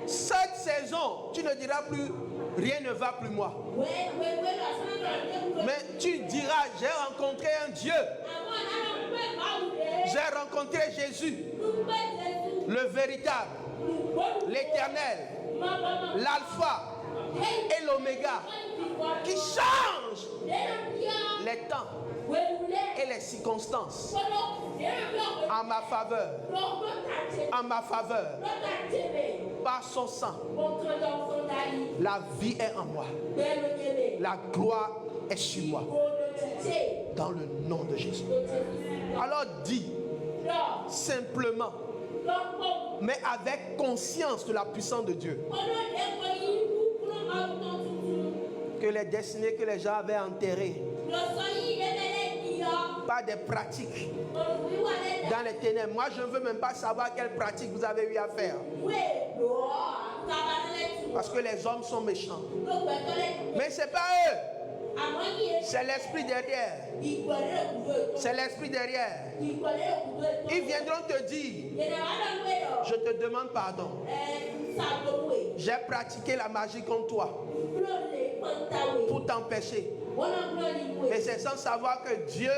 Cette saison, tu ne diras plus, rien ne va plus moi. Mais tu diras, j'ai rencontré un Dieu. J'ai rencontré Jésus, le véritable, l'éternel, l'alpha et l'oméga, qui change les temps et les circonstances en ma faveur. En ma faveur. Par son sang, la vie est en moi. La gloire est sur moi. Dans le nom de Jésus. Alors dis simplement, mais avec conscience de la puissance de Dieu, que les destinées que les gens avaient enterrées par des pratiques dans les ténèbres. Moi, je ne veux même pas savoir quelles pratiques vous avez eu à faire. Parce que les hommes sont méchants. Mais ce n'est pas eux. C'est l'esprit derrière. C'est l'esprit derrière. Ils viendront te dire, je te demande pardon. J'ai pratiqué la magie contre toi pour t'empêcher. Et c'est sans savoir que Dieu,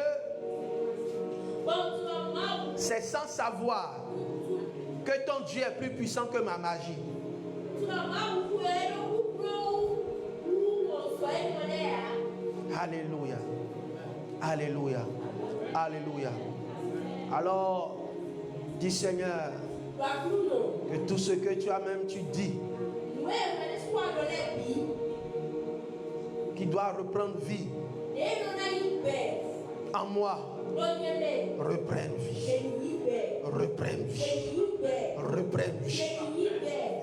c'est sans savoir que ton Dieu est plus puissant que ma magie. Alléluia. Alléluia. Alléluia. Alors, dis Seigneur, que tout ce que tu as même tu dis, qui doit reprendre vie en moi, reprenne vie. Reprenne vie. Reprenne vie.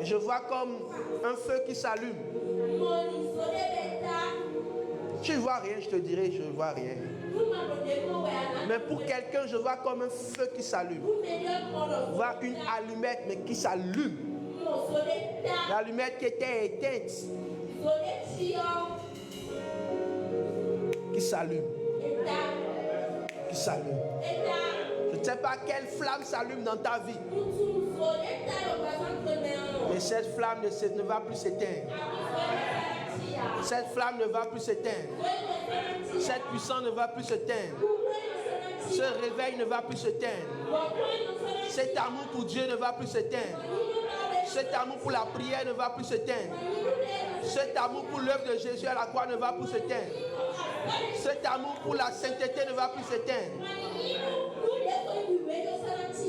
Et je vois comme un feu qui s'allume. Tu ne vois rien, je te dirai, je ne vois rien. Mais pour quelqu'un, je vois comme un feu qui s'allume. Je vois une allumette, mais qui s'allume. L'allumette qui était éteinte. Qui s'allume. Qui s'allume. Je ne sais pas quelle flamme s'allume dans ta vie. Mais cette flamme ne va plus s'éteindre. Cette flamme ne va plus s'éteindre. Cette puissance ne va plus s'éteindre. Ce réveil ne va plus s'éteindre. Cet amour pour Dieu ne va plus s'éteindre. Cet amour pour la prière ne va plus s'éteindre. Cet amour pour l'œuvre de Jésus à la croix ne va plus s'éteindre. Cet amour pour la sainteté ne va plus s'éteindre.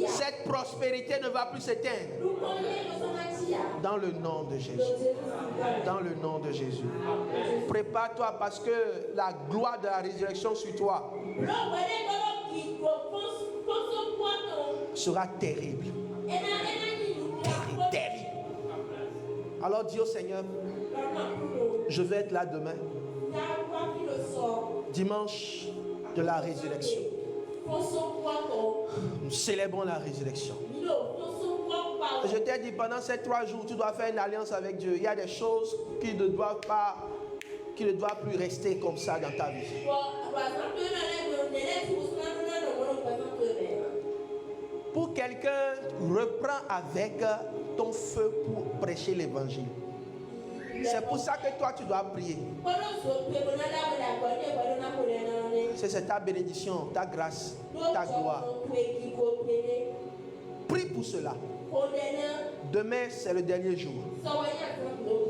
Cette prospérité ne va plus s'éteindre. Dans le nom de Jésus. Dans le nom de Jésus. Prépare-toi parce que la gloire de la résurrection sur toi sera terrible. Terrible. Alors dis au Seigneur, je vais être là demain. Dimanche de la résurrection. Nous célébrons la résurrection. Je t'ai dit, pendant ces 3 jours, tu dois faire une alliance avec Dieu. Il y a des choses qui ne doivent plus rester comme ça dans ta vie. Pour quelqu'un, reprends avec ton feu pour prêcher l'évangile. C'est pour ça que toi, tu dois prier. C'est ta bénédiction, ta grâce, ta gloire. Prie pour cela. Demain, c'est le dernier jour.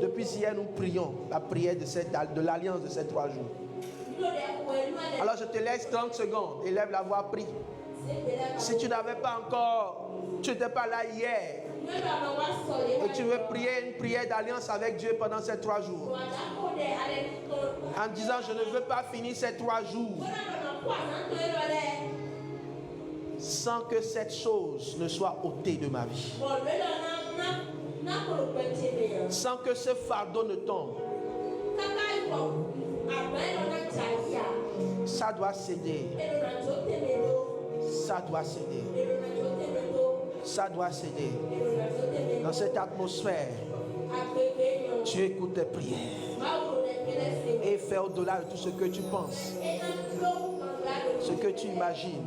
Depuis hier, nous prions la prière de l'alliance de ces 3 jours. Alors, je te laisse 30 secondes. Élève la voix, prie. Si tu n'avais pas encore, tu n'étais pas là hier, Et tu veux prier une prière d'alliance avec Dieu pendant ces 3 jours. En disant, je ne veux pas finir ces 3 jours sans que cette chose ne soit ôtée de ma vie. Sans que ce fardeau ne tombe. Ça doit céder. Ça doit céder. Ça doit céder. Dans cette atmosphère, tu écoutes tes prières et fais au-delà de tout ce que tu penses, ce que tu imagines.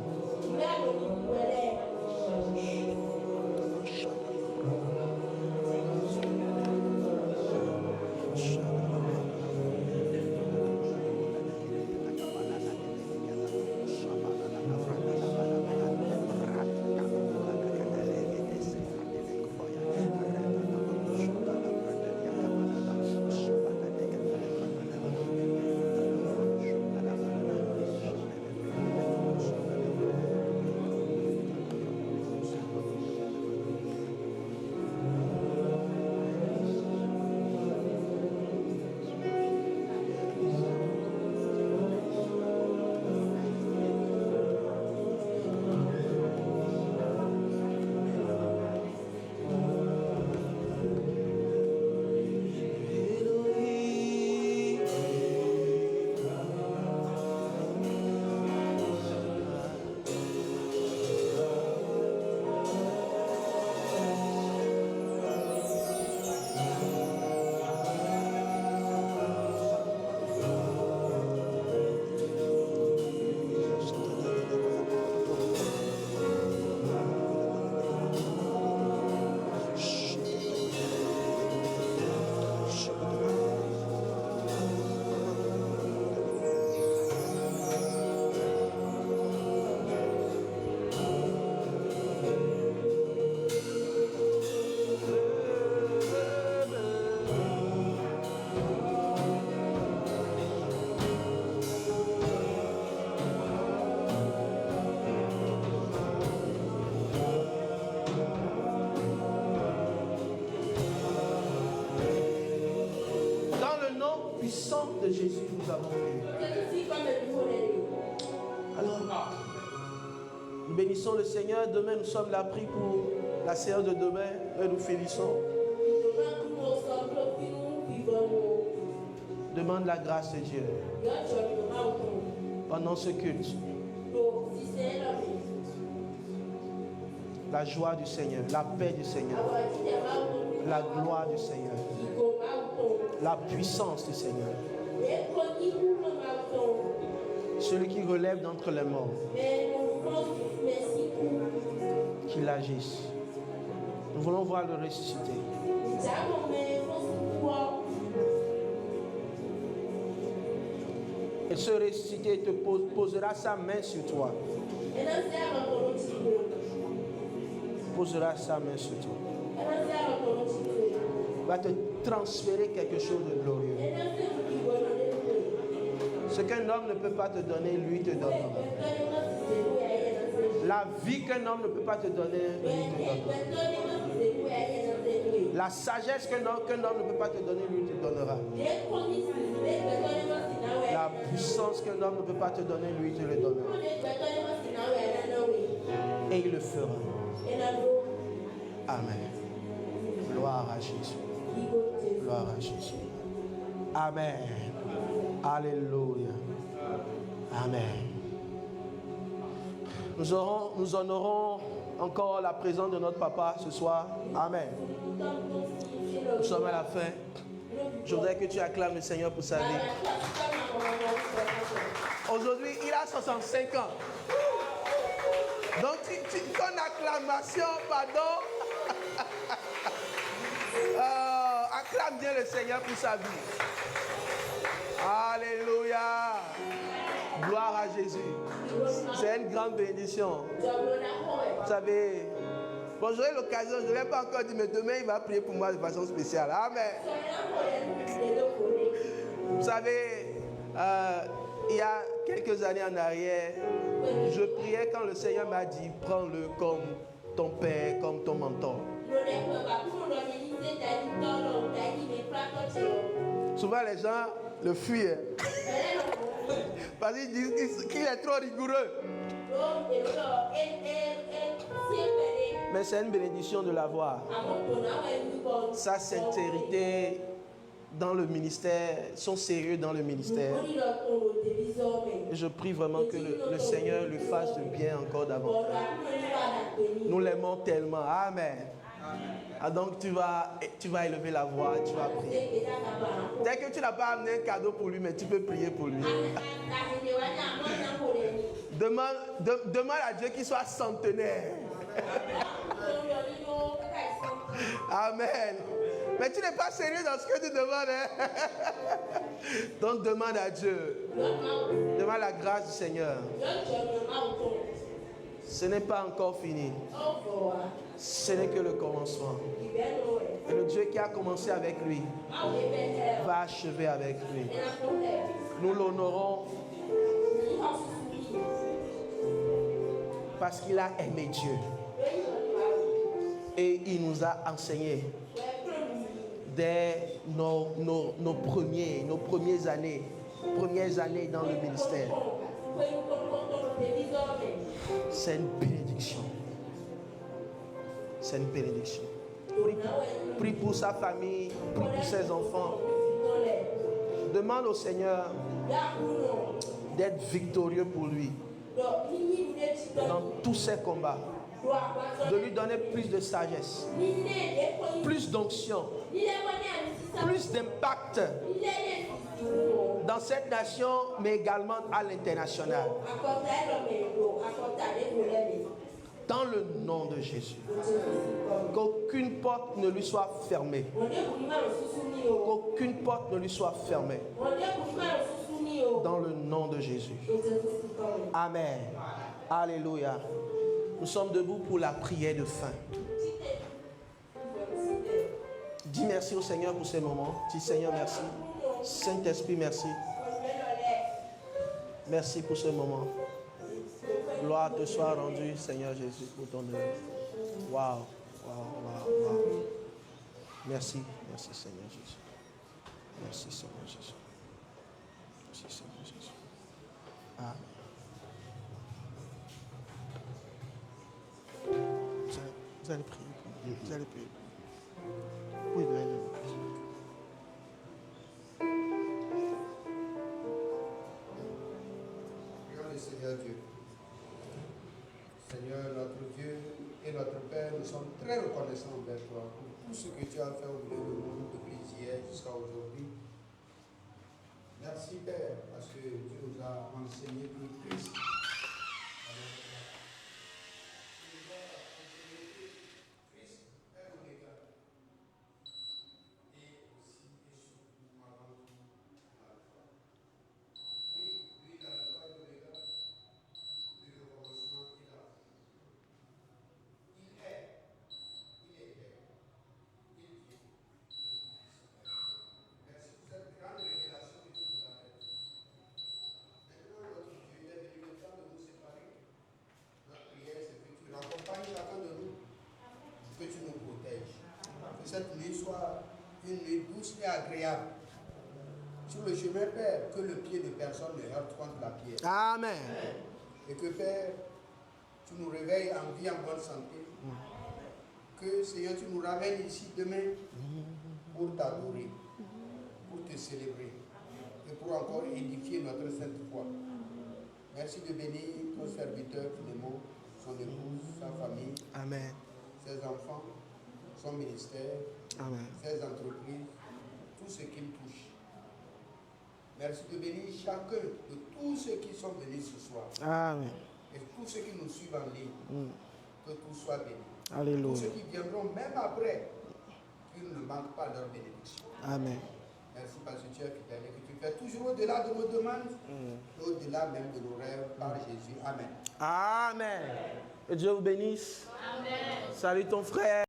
De Jésus, nous avons prié. Alors, nous bénissons le Seigneur. Demain, nous sommes là pris pour la séance de demain et nous finissons. Demande la grâce de Dieu pendant ce culte. La joie du Seigneur, la paix du Seigneur, la gloire du Seigneur, la puissance du Seigneur. Celui qui relève d'entre les morts, qu'il agisse. Nous voulons voir le ressusciter. Et ce ressuscité te posera sa main sur toi. Posera sa main sur toi. Va te transférer quelque chose de glorieux. Ce qu'un homme ne peut pas te donner, lui te donnera. La vie qu'un homme ne peut pas te donner, lui te donnera. La sagesse qu'un homme ne peut pas te donner, lui te donnera. La puissance qu'un homme ne peut pas te donner, lui te le donnera. Et il le fera. Amen. Gloire à Jésus. Gloire à Jésus. Amen. Alléluia. Amen. Nous honorons encore la présence de notre papa ce soir. Amen. Nous sommes à la fin. Je voudrais que tu acclames le Seigneur pour sa vie. Aujourd'hui, il a 65 ans. Donc, ton acclamation, pardon. Acclame bien le Seigneur pour sa vie. Alléluia. Gloire à Jésus. C'est une grande bénédiction. Vous savez, bon, j'aurai l'occasion, je ne l'ai pas encore dit, mais demain, il va prier pour moi de façon spéciale. Amen. Vous savez, il y a quelques années en arrière, je priais quand le Seigneur m'a dit, prends-le comme ton père, comme ton mentor. Souvent les gens le fuient. Parce qu'ils disent qu'il est trop rigoureux. Mais c'est une bénédiction de l'avoir. Sa sincérité dans le ministère, son sérieux dans le ministère. Et je prie vraiment que le Seigneur lui fasse du bien encore davantage. Nous l'aimons tellement. Amen. Ah, donc tu vas élever la voix, tu vas prier. Dès que tu n'as pas amené un cadeau pour lui, mais tu peux prier pour lui. Demande à Dieu qu'il soit centenaire. Amen. Mais tu n'es pas sérieux dans ce que tu demandes. Hein? Donc demande à Dieu. Demande la grâce du Seigneur. Ce n'est pas encore fini. Ce n'est que le commencement. Et le Dieu qui a commencé avec lui va achever avec lui. Nous l'honorons parce qu'il a aimé Dieu. Et il nous a enseigné dès nos premières années dans le ministère. C'est une bénédiction. C'est une bénédiction. Prie pour sa famille, prie pour ses enfants. Demande au Seigneur d'être victorieux pour lui dans tous ses combats. De lui donner plus de sagesse, plus d'onction, plus d'impact dans cette nation, mais également à l'international. Dans le nom de Jésus. Qu'aucune porte ne lui soit fermée. Qu'aucune porte ne lui soit fermée. Dans le nom de Jésus. Amen. Alléluia. Nous sommes debout pour la prière de fin. Dis merci au Seigneur pour ces moments. Dis Seigneur merci. Saint-Esprit merci. Merci pour ce moment. Gloire te soit rendue, Seigneur Jésus, pour ton œuvre. Waouh, waouh, waouh. Merci, merci Seigneur Jésus. Merci Seigneur Jésus. Merci Seigneur Jésus. Amen. Vous allez prier. Vous allez prier. Oui, Prions le Seigneur Dieu. Seigneur, notre Dieu et notre Père, nous sommes très reconnaissants envers toi pour tout ce que tu as fait au milieu de nous depuis hier jusqu'à aujourd'hui. Merci Père, parce que tu nous as enseigné que Christ cette nuit soit une nuit douce et agréable. Sur le chemin, Père, que le pied de personne ne heurte contre la pierre. Amen. Et que, Père, tu nous réveilles en vie, en bonne santé. Que, Seigneur, tu nous ramènes ici demain pour t'adorer, pour te célébrer et pour encore édifier notre sainte foi. Merci de bénir ton serviteur Philémon, son épouse, sa famille, Amen. ses enfants, son ministère, Amen. ses entreprises, tout ce qu'il touche. Merci de bénir chacun de tous ceux qui sont venus ce soir. Amen. Et tous ceux qui nous suivent en ligne. Que tout soit béni. Alléluia. Tous ceux qui viendront même après, qu'ils ne manquent pas leur bénédiction. Amen. Merci parce que tu es fidèle et que tu fais toujours au-delà de nos demandes, au-delà même de nos rêves, par Jésus. Amen. Amen. Que Dieu vous bénisse. Amen. Salut ton frère.